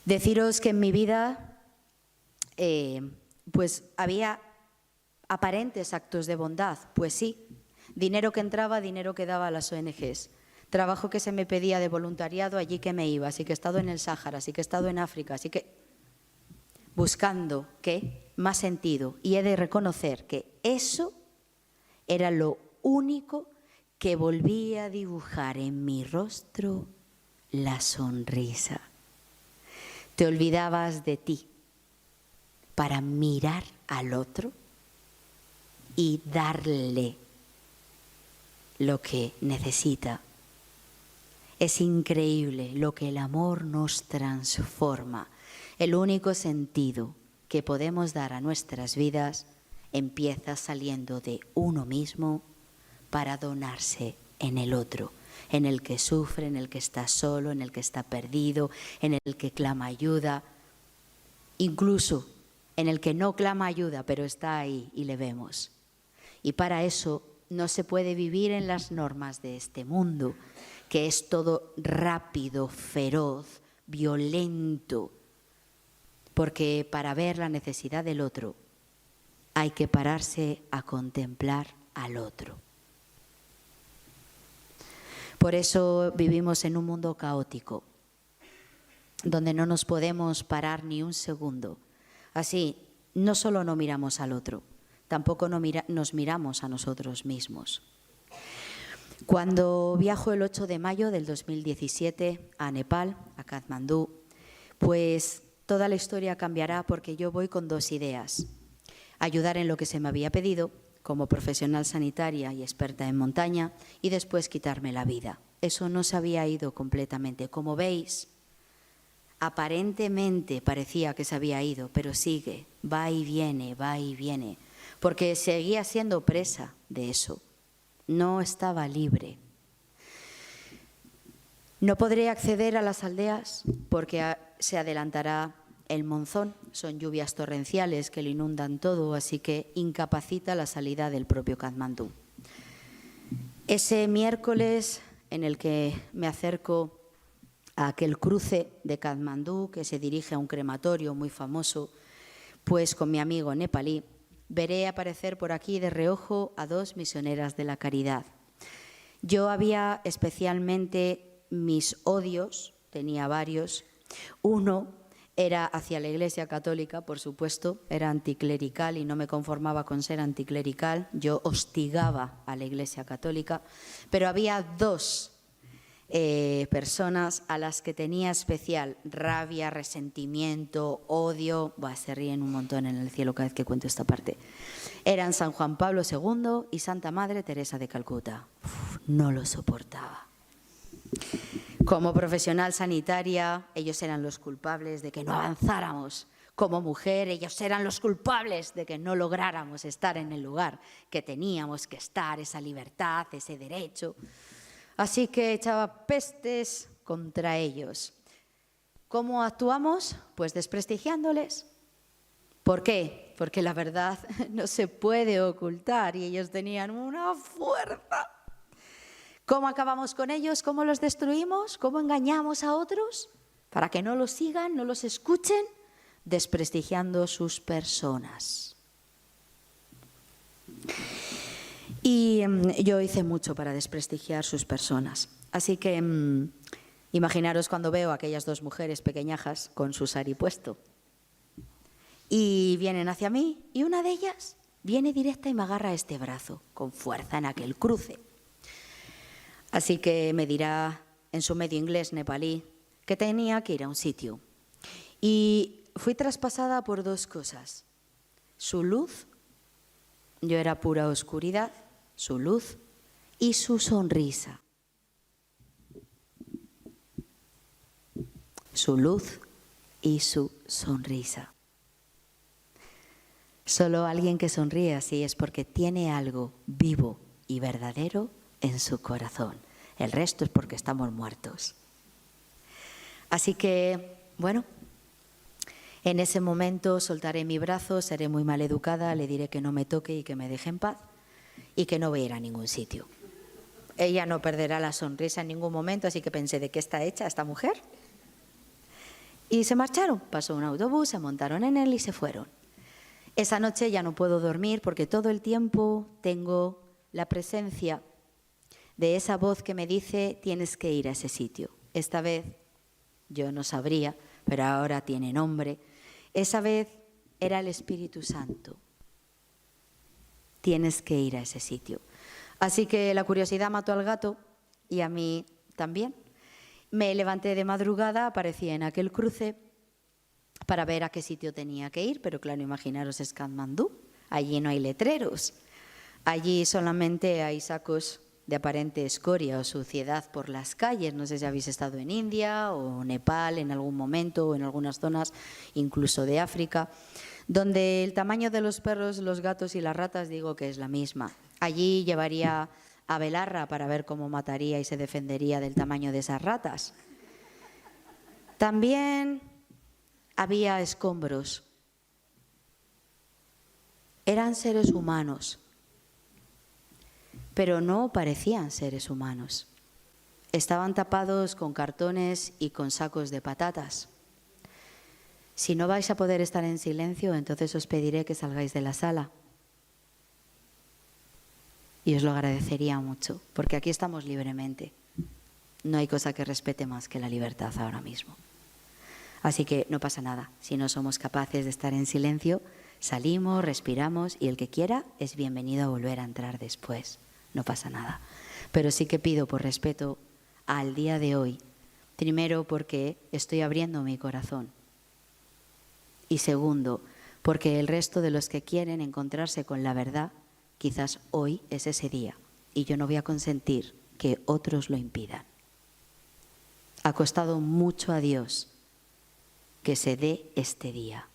Deciros que en mi vida pues había aparentes actos de bondad, pues sí, dinero que entraba, dinero que daba a las ONGs, trabajo que se me pedía de voluntariado allí que me iba, así que he estado en el Sáhara, así que he estado en África, así que buscando ¿qué? Más sentido, y he de reconocer que eso era lo único que volvía a dibujar en mi rostro la sonrisa. Te olvidabas de ti para mirar al otro y darle lo que necesita. Es increíble lo que el amor nos transforma. El único sentido que podemos dar a nuestras vidas empieza saliendo de uno mismo para donarse en el otro, en el que sufre, en el que está solo, en el que está perdido, en el que clama ayuda, incluso en el que no clama ayuda, pero está ahí y le vemos. Y para eso no se puede vivir en las normas de este mundo, que es todo rápido, feroz, violento, porque para ver la necesidad del otro hay que pararse a contemplar al otro. Por eso vivimos en un mundo caótico, donde no nos podemos parar ni un segundo. Así, no solo no miramos al otro, tampoco nos miramos a nosotros mismos. Cuando viajo el 8 de mayo del 2017 a Nepal, a Katmandú, pues toda la historia cambiará porque yo voy con dos ideas. Ayudar en lo que se me había pedido, como profesional sanitaria y experta en montaña, y después quitarme la vida. Eso no se había ido completamente. Como veis, aparentemente parecía que se había ido, pero sigue, va y viene, porque seguía siendo presa de eso. No estaba libre. No podré acceder a las aldeas porque se adelantará el monzón. Son lluvias torrenciales que lo inundan todo, así que incapacita la salida del propio Katmandú. Ese miércoles en el que me acerco a aquel cruce de Katmandú que se dirige a un crematorio muy famoso, pues con mi amigo nepalí veré aparecer por aquí de reojo a dos misioneras de la caridad. Yo había especialmente mis odios, tenía varios. Uno era hacia la Iglesia Católica, por supuesto, era anticlerical y no me conformaba con ser anticlerical. Yo hostigaba a la Iglesia Católica, pero había dos personas a las que tenía especial rabia, resentimiento, odio. Se ríen un montón en el cielo cada vez que cuento esta parte. Eran San Juan Pablo II y Santa Madre Teresa de Calcuta. No lo soportaba. Como profesional sanitaria, ellos eran los culpables de que no avanzáramos. Como mujer, ellos eran los culpables de que no lográramos estar en el lugar que teníamos que estar, esa libertad, ese derecho. Así que echaba pestes contra ellos. ¿Cómo actuamos? Pues desprestigiándoles. ¿Por qué? Porque la verdad no se puede ocultar y ellos tenían una fuerza. ¿Cómo acabamos con ellos? ¿Cómo los destruimos? ¿Cómo engañamos a otros? Para que no los sigan, no los escuchen, desprestigiando sus personas. Y yo hice mucho para desprestigiar sus personas. Así que imaginaros cuando veo a aquellas dos mujeres pequeñajas con su sari puesto. Y vienen hacia mí y una de ellas viene directa y me agarra este brazo con fuerza en aquel cruce. Así que me dirá en su medio inglés nepalí que tenía que ir a un sitio. Y fui traspasada por dos cosas. Su luz, yo era pura oscuridad, su luz y su sonrisa. Su luz y su sonrisa. Solo alguien que sonríe así es porque tiene algo vivo y verdadero en su corazón. El resto es porque estamos muertos. Así que, bueno, en ese momento soltaré mi brazo, seré muy maleducada, le diré que no me toque y que me deje en paz y que no voy a ir a ningún sitio. Ella no perderá la sonrisa en ningún momento, así que pensé, ¿de qué está hecha esta mujer? Y se marcharon. Pasó un autobús, se montaron en él y se fueron. Esa noche ya no puedo dormir porque todo el tiempo tengo la presencia de esa voz que me dice tienes que ir a ese sitio. Esta vez yo no sabría, pero ahora tiene nombre. Esa vez era el Espíritu Santo. Tienes que ir a ese sitio. Así que la curiosidad mató al gato y a mí también. Me levanté de madrugada, aparecí en aquel cruce para ver a qué sitio tenía que ir, pero claro, imaginaros, es Katmandú. Allí no hay letreros. Allí solamente hay sacos de aparente escoria o suciedad por las calles. No sé si habéis estado en India o Nepal en algún momento o en algunas zonas, incluso de África, donde el tamaño de los perros, los gatos y las ratas digo que es la misma. Allí llevaría a Belarra para ver cómo mataría y se defendería del tamaño de esas ratas. También había escombros. Eran seres humanos, pero no parecían seres humanos. Estaban tapados con cartones y con sacos de patatas. Si no vais a poder estar en silencio, entonces os pediré que salgáis de la sala. Y os lo agradecería mucho, porque aquí estamos libremente. No hay cosa que respete más que la libertad ahora mismo. Así que no pasa nada. Si no somos capaces de estar en silencio, salimos, respiramos y el que quiera es bienvenido a volver a entrar después. No pasa nada. Pero sí que pido por respeto al día de hoy, primero porque estoy abriendo mi corazón y segundo porque el resto de los que quieren encontrarse con la verdad, quizás hoy es ese día y yo no voy a consentir que otros lo impidan. Ha costado mucho a Dios que se dé este día.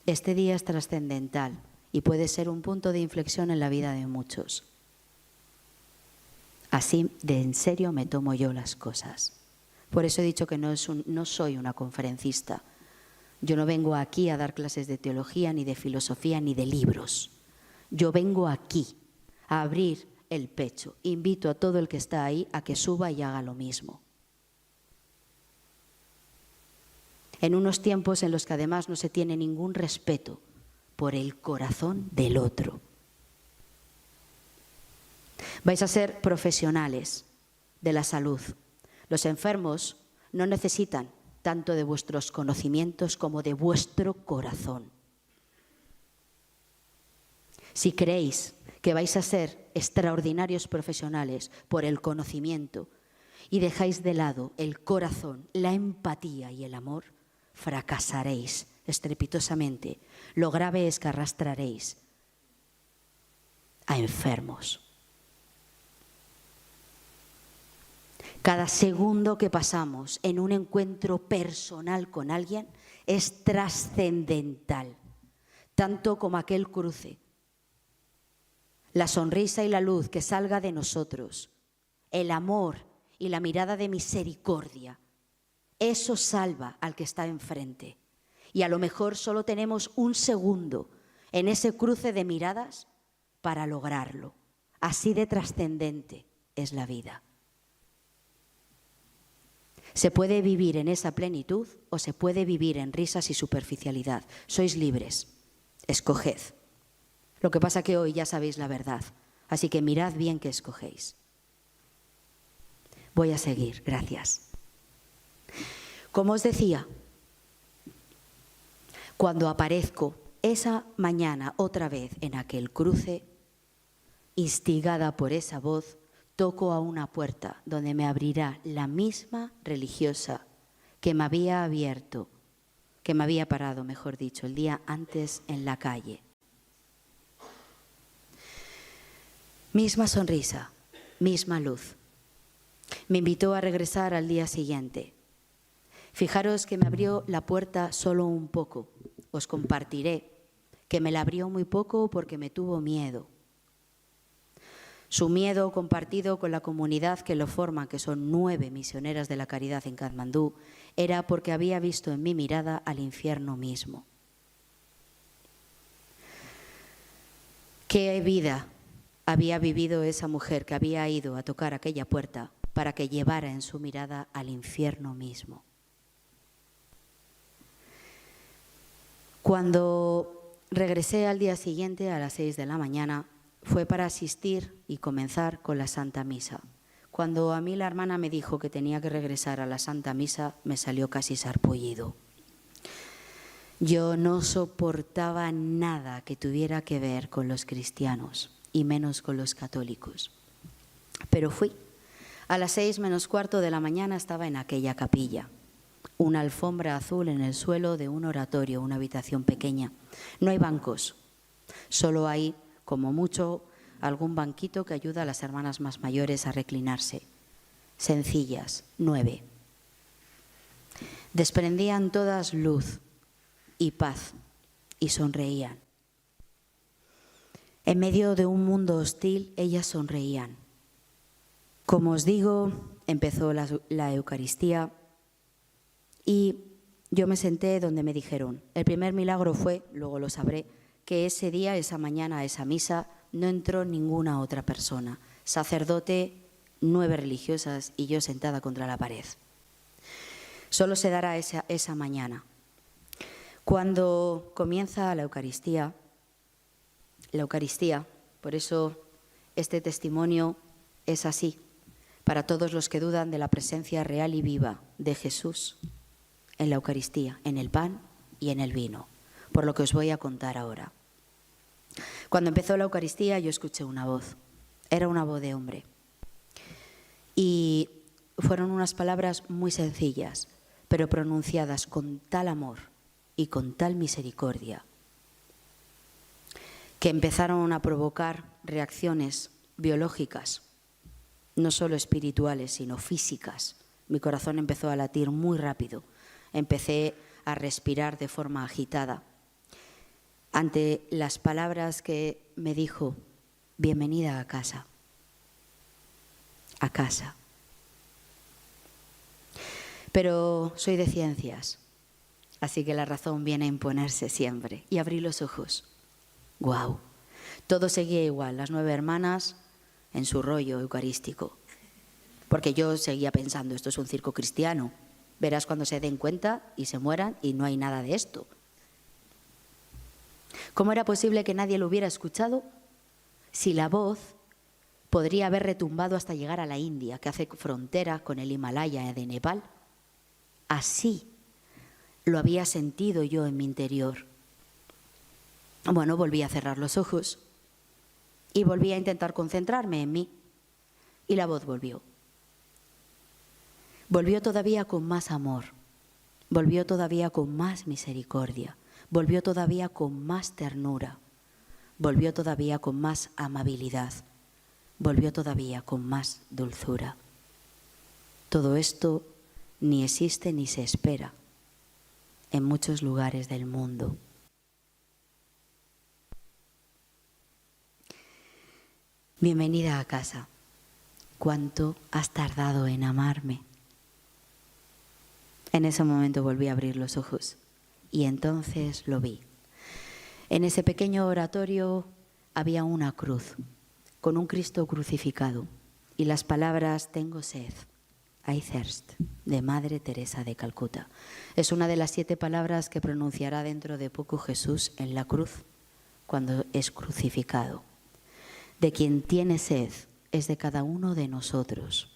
Este día es trascendental y puede ser un punto de inflexión en la vida de muchos. Así de en serio me tomo yo las cosas. Por eso he dicho que no soy una conferencista. Yo no vengo aquí a dar clases de teología, ni de filosofía, ni de libros. Yo vengo aquí a abrir el pecho. Invito a todo el que está ahí a que suba y haga lo mismo. En unos tiempos en los que además no se tiene ningún respeto por el corazón del otro. Vais a ser profesionales de la salud. Los enfermos no necesitan tanto de vuestros conocimientos como de vuestro corazón. Si creéis que vais a ser extraordinarios profesionales por el conocimiento y dejáis de lado el corazón, la empatía y el amor, fracasaréis estrepitosamente. Lo grave es que arrastraréis a enfermos. Cada segundo que pasamos en un encuentro personal con alguien es trascendental, tanto como aquel cruce. La sonrisa y la luz que salga de nosotros, el amor y la mirada de misericordia, eso salva al que está enfrente. Y a lo mejor solo tenemos un segundo en ese cruce de miradas para lograrlo. Así de trascendente es la vida. Se puede vivir en esa plenitud o se puede vivir en risas y superficialidad. Sois libres. Escoged. Lo que pasa que hoy ya sabéis la verdad. Así que mirad bien qué escogéis. Voy a seguir. Gracias. Como os decía, cuando aparezco esa mañana otra vez en aquel cruce, instigada por esa voz, toco a una puerta donde me abrirá la misma religiosa que me había abierto, que me había parado, mejor dicho, el día antes en la calle. Misma sonrisa, misma luz. Me invitó a regresar al día siguiente. Fijaros que me abrió la puerta solo un poco. Os compartiré que me la abrió muy poco porque me tuvo miedo. Su miedo compartido con la comunidad que lo forma, que son 9 misioneras de la caridad en Katmandú, era porque había visto en mi mirada al infierno mismo. ¿Qué vida había vivido esa mujer que había ido a tocar aquella puerta para que llevara en su mirada al infierno mismo? Cuando regresé al día siguiente a las 6 de la mañana, fue para asistir y comenzar con la Santa Misa. Cuando a mí la hermana me dijo que tenía que regresar a la Santa Misa, me salió casi sarpullido. Yo no soportaba nada que tuviera que ver con los cristianos, y menos con los católicos. Pero fui. A las 6 menos cuarto de la mañana estaba en aquella capilla. Una alfombra azul en el suelo de un oratorio, una habitación pequeña. No hay bancos, solo hay, como mucho, algún banquito que ayuda a las hermanas más mayores a reclinarse. Sencillas, 9. Desprendían todas luz y paz y sonreían. En medio de un mundo hostil, ellas sonreían. Como os digo, empezó la Eucaristía y yo me senté donde me dijeron. El primer milagro fue, luego lo sabré, que ese día, esa mañana, a esa misa, no entró ninguna otra persona. Sacerdote, 9 religiosas y yo sentada contra la pared. Solo se dará esa mañana. Cuando comienza la Eucaristía, por eso este testimonio es así, para todos los que dudan de la presencia real y viva de Jesús en la Eucaristía, en el pan y en el vino, por lo que os voy a contar ahora. Cuando empezó la Eucaristía yo escuché una voz, era una voz de hombre, y fueron unas palabras muy sencillas, pero pronunciadas con tal amor y con tal misericordia, que empezaron a provocar reacciones biológicas, no solo espirituales, sino físicas. Mi corazón empezó a latir muy rápido, empecé a respirar de forma agitada. Ante las palabras que me dijo, bienvenida a casa, a casa. Pero soy de ciencias, así que la razón viene a imponerse siempre. Y abrí los ojos. ¡Guau! Todo seguía igual, las 9 hermanas en su rollo eucarístico. Porque yo seguía pensando, esto es un circo cristiano. Verás cuando se den cuenta y se mueran y no hay nada de esto. ¿Cómo era posible que nadie lo hubiera escuchado si la voz podría haber retumbado hasta llegar a la India, que hace frontera con el Himalaya de Nepal? Así lo había sentido yo en mi interior. Bueno, volví a cerrar los ojos y volví a intentar concentrarme en mí. Y la voz volvió. Volvió todavía con más amor, volvió todavía con más misericordia, volvió todavía con más ternura, volvió todavía con más amabilidad, volvió todavía con más dulzura. Todo esto ni existe ni se espera en muchos lugares del mundo. Bienvenida a casa. ¿Cuánto has tardado en amarme? En ese momento volví a abrir los ojos y entonces lo vi. En ese pequeño oratorio había una cruz con un Cristo crucificado y las palabras tengo sed, I thirst, de Madre Teresa de Calcuta. Es una de las 7 palabras que pronunciará dentro de poco Jesús en la cruz cuando es crucificado. De quien tiene sed es de cada uno de nosotros.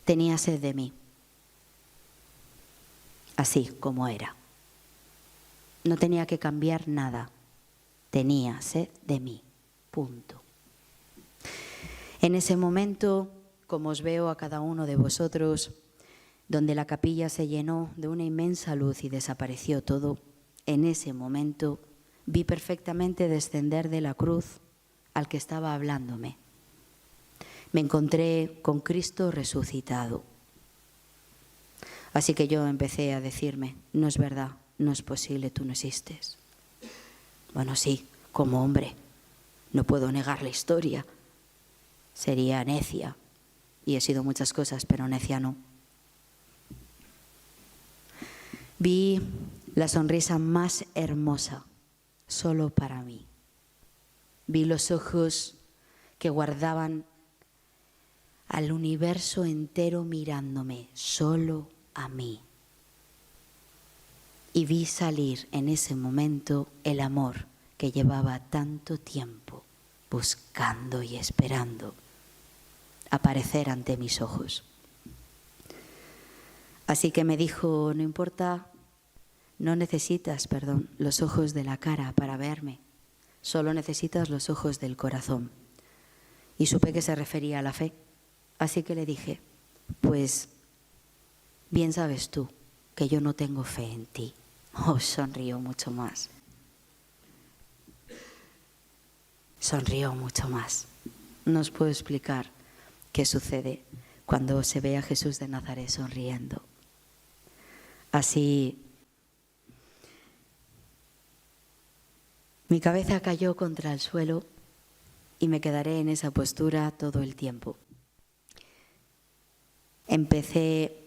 Tenía sed de mí, así como era. No tenía que cambiar nada. Tenía sed de mí. Punto. En ese momento, como os veo a cada uno de vosotros, donde la capilla se llenó de una inmensa luz y desapareció todo, en ese momento vi perfectamente descender de la cruz al que estaba hablándome. Me encontré con Cristo resucitado. Así que yo empecé a decirme, no es verdad, no es posible, tú no existes. Bueno, sí, como hombre, no puedo negar la historia. Sería necia, y he sido muchas cosas, pero necia no. Vi la sonrisa más hermosa, solo para mí. Vi los ojos que guardaban al universo entero mirándome, solo a mí. Y vi salir en ese momento el amor que llevaba tanto tiempo buscando y esperando aparecer ante mis ojos. Así que me dijo, no importa, no necesitas, los ojos de la cara para verme, solo necesitas los ojos del corazón. Y supe que se refería a la fe, así que le dije, pues bien sabes tú que yo no tengo fe en ti. Oh, sonrió mucho más. Sonrió mucho más. No os puedo explicar qué sucede cuando se ve a Jesús de Nazaret sonriendo. Así, mi cabeza cayó contra el suelo y me quedaré en esa postura todo el tiempo. Empecé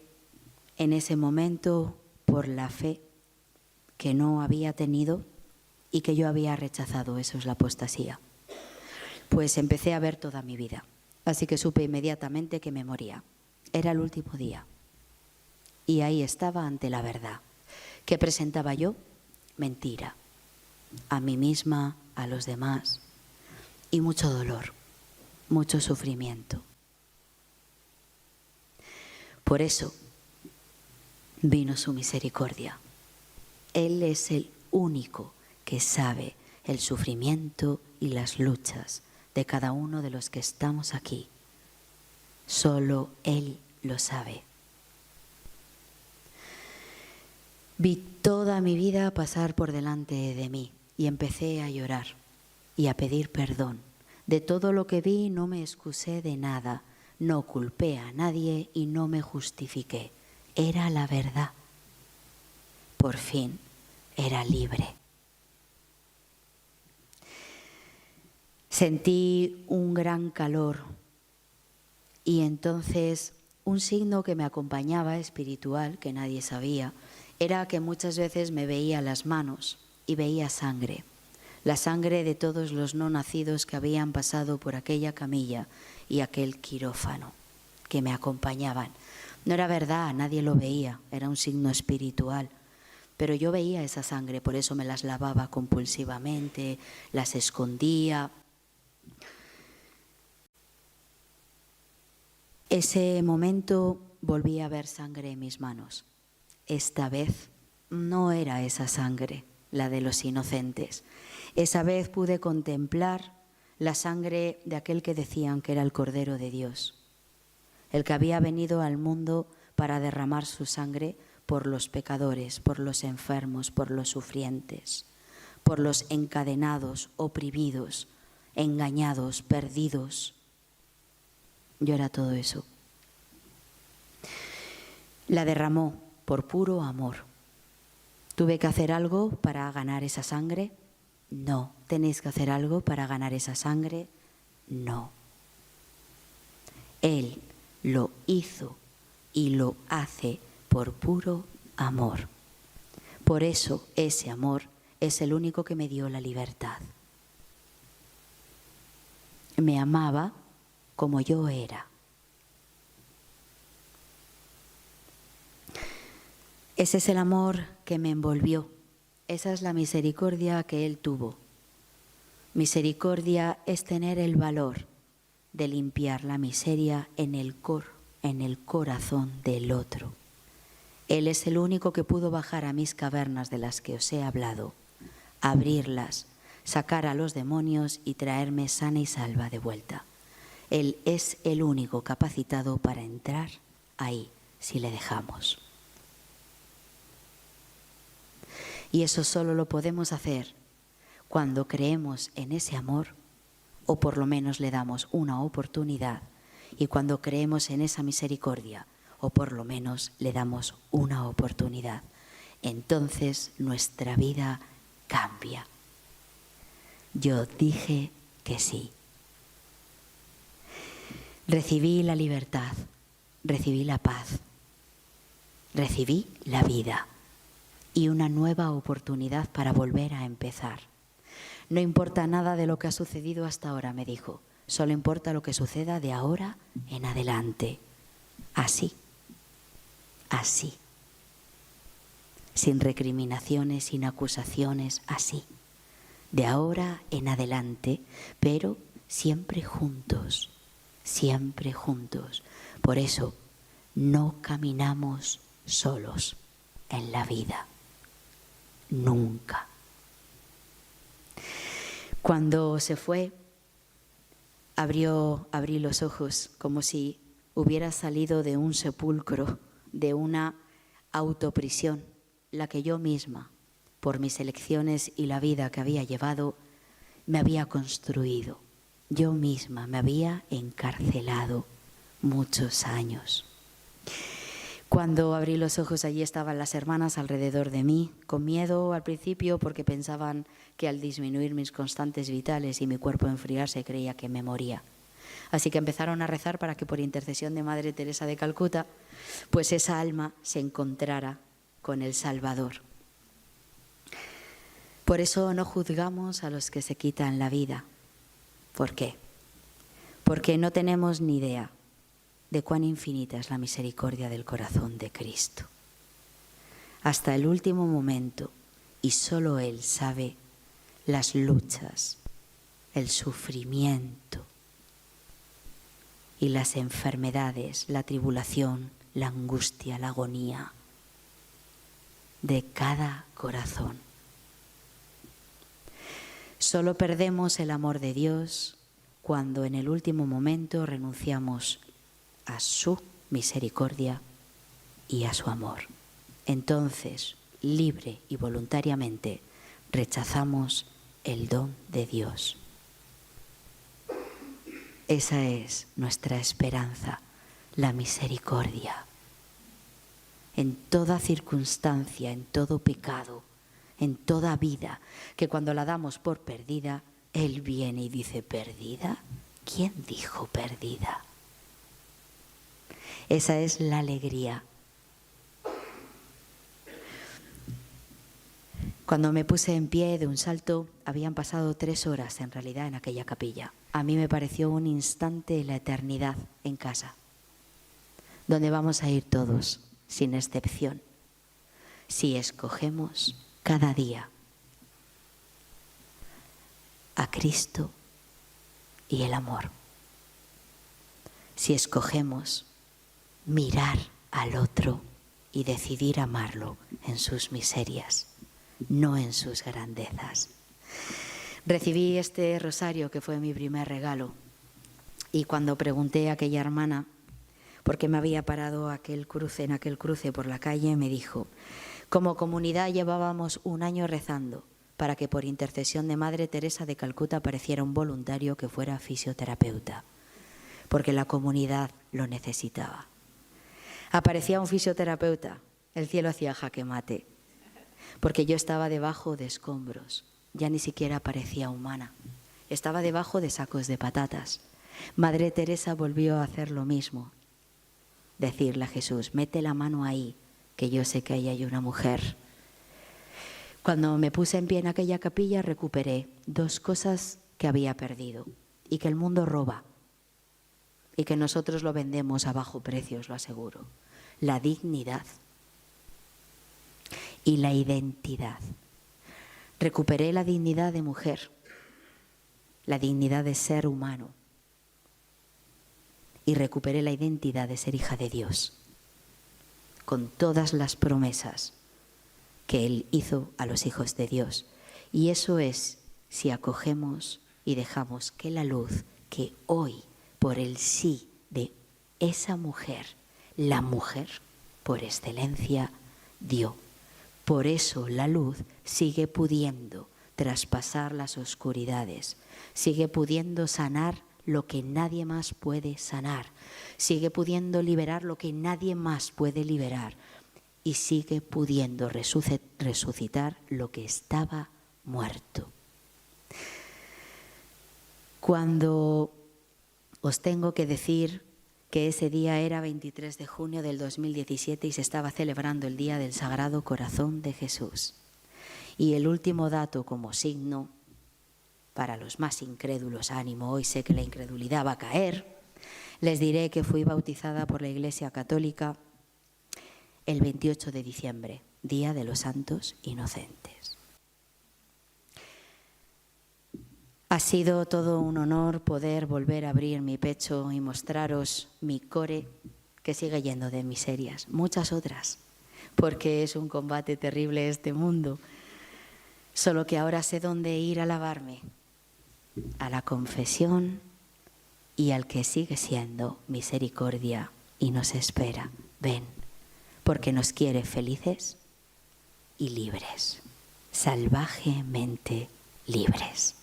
en ese momento por la fe que no había tenido y que yo había rechazado, eso es la apostasía. Pues empecé a ver toda mi vida, así que supe inmediatamente que me moría. Era el último día y ahí estaba ante la verdad. ¿Qué presentaba yo? Mentira. A mí misma, a los demás, y mucho dolor, mucho sufrimiento. Por eso vino su misericordia. Él es el único que sabe el sufrimiento y las luchas de cada uno de los que estamos aquí. Solo Él lo sabe. Vi toda mi vida pasar por delante de mí y empecé a llorar y a pedir perdón. De todo lo que vi no me excusé de nada, no culpé a nadie y no me justifiqué. Era la verdad. Por fin era libre. Sentí un gran calor y entonces un signo que me acompañaba espiritual, que nadie sabía, era que muchas veces me veía las manos y veía sangre. La sangre de todos los no nacidos que habían pasado por aquella camilla y aquel quirófano que me acompañaban. No era verdad, nadie lo veía, era un signo espiritual. Pero yo veía esa sangre, por eso me las lavaba compulsivamente, las escondía. Ese momento volví a ver sangre en mis manos. Esta vez no era esa sangre, la de los inocentes. Esa vez pude contemplar la sangre de aquel que decían que era el Cordero de Dios, el que había venido al mundo para derramar su sangre por los pecadores, por los enfermos, por los sufrientes, por los encadenados, oprimidos, engañados, perdidos. Yo era todo eso. La derramó por puro amor. ¿Tuve que hacer algo para ganar esa sangre? No. ¿Tenéis que hacer algo para ganar esa sangre? No. Él lo hizo y lo hace por puro amor. Por eso ese amor es el único que me dio la libertad. Me amaba como yo era. Ese es el amor que me envolvió. Esa es la misericordia que Él tuvo. Misericordia es tener el valor de limpiar la miseria en el corazón del otro. Él es el único que pudo bajar a mis cavernas de las que os he hablado, abrirlas, sacar a los demonios y traerme sana y salva de vuelta. Él es el único capacitado para entrar ahí si le dejamos. Y eso solo lo podemos hacer cuando creemos en ese amor, o por lo menos le damos una oportunidad, y cuando creemos en esa misericordia, o por lo menos le damos una oportunidad. Entonces nuestra vida cambia. Yo dije que sí. Recibí la libertad, recibí la paz, recibí la vida y una nueva oportunidad para volver a empezar. No importa nada de lo que ha sucedido hasta ahora, me dijo. Solo importa lo que suceda de ahora en adelante. Así, así. Sin recriminaciones, sin acusaciones, así. De ahora en adelante, pero siempre juntos, siempre juntos. Por eso, no caminamos solos en la vida. Nunca. Cuando se fue, abrí los ojos como si hubiera salido de un sepulcro, de una autoprisión, la que yo misma, por mis elecciones y la vida que había llevado, me había construido. Yo misma me había encarcelado muchos años. Cuando abrí los ojos, allí estaban las hermanas alrededor de mí, con miedo al principio porque pensaban que al disminuir mis constantes vitales y mi cuerpo enfriarse creía que me moría. Así que empezaron a rezar para que por intercesión de Madre Teresa de Calcuta, pues esa alma se encontrara con el Salvador. Por eso no juzgamos a los que se quitan la vida. ¿Por qué? Porque no tenemos ni idea de cuán infinita es la misericordia del corazón de Cristo. Hasta el último momento, y solo Él sabe las luchas, el sufrimiento y las enfermedades, la tribulación, la angustia, la agonía de cada corazón. Solo perdemos el amor de Dios cuando en el último momento renunciamos a su misericordia y a su amor. Entonces, libre y voluntariamente, rechazamos el don de Dios. Esa es nuestra esperanza, la misericordia. En toda circunstancia, en todo pecado, en toda vida, que cuando la damos por perdida, Él viene y dice, ¿perdida? ¿Quién dijo perdida? Esa es la alegría. Cuando me puse en pie de un salto, habían pasado 3 horas en realidad en aquella capilla. A mí me pareció un instante la eternidad en casa, donde vamos a ir todos, sin excepción, si escogemos cada día a Cristo y el amor. Si escogemos mirar al otro y decidir amarlo en sus miserias, no en sus grandezas. Recibí este rosario que fue mi primer regalo y cuando pregunté a aquella hermana por qué me había parado en aquel cruce por la calle, me dijo, como comunidad llevábamos 1 año rezando para que por intercesión de Madre Teresa de Calcuta apareciera un voluntario que fuera fisioterapeuta, porque la comunidad lo necesitaba. Aparecía un fisioterapeuta, el cielo hacía jaque mate, porque yo estaba debajo de escombros, ya ni siquiera parecía humana, estaba debajo de sacos de patatas. Madre Teresa volvió a hacer lo mismo, decirle a Jesús, mete la mano ahí, que yo sé que ahí hay una mujer. Cuando me puse en pie en aquella capilla recuperé 2 cosas que había perdido y que el mundo roba y que nosotros lo vendemos a bajo precio, os lo aseguro. La dignidad y la identidad. Recuperé la dignidad de mujer, la dignidad de ser humano y recuperé la identidad de ser hija de Dios, con todas las promesas que Él hizo a los hijos de Dios. Y eso es si acogemos y dejamos que la luz que hoy, por el sí de esa mujer, la mujer, por excelencia, dio. Por eso la luz sigue pudiendo traspasar las oscuridades, sigue pudiendo sanar lo que nadie más puede sanar, sigue pudiendo liberar lo que nadie más puede liberar y sigue pudiendo resucitar lo que estaba muerto. Cuando os tengo que decir que ese día era 23 de junio del 2017 y se estaba celebrando el Día del Sagrado Corazón de Jesús. Y el último dato como signo, para los más incrédulos, ánimo, hoy sé que la incredulidad va a caer, les diré que fui bautizada por la Iglesia Católica el 28 de diciembre, Día de los Santos Inocentes. Ha sido todo un honor poder volver a abrir mi pecho y mostraros mi core, que sigue lleno de miserias, muchas otras, porque es un combate terrible este mundo. Solo que ahora sé dónde ir a lavarme, a la confesión y al que sigue siendo misericordia y nos espera. Ven, porque nos quiere felices y libres, salvajemente libres.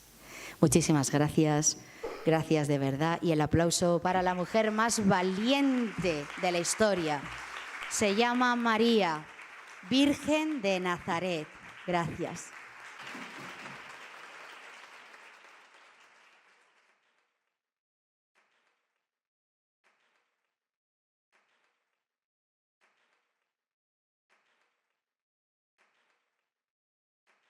Muchísimas gracias, gracias de verdad. Y el aplauso para la mujer más valiente de la historia. Se llama María, Virgen de Nazaret. Gracias.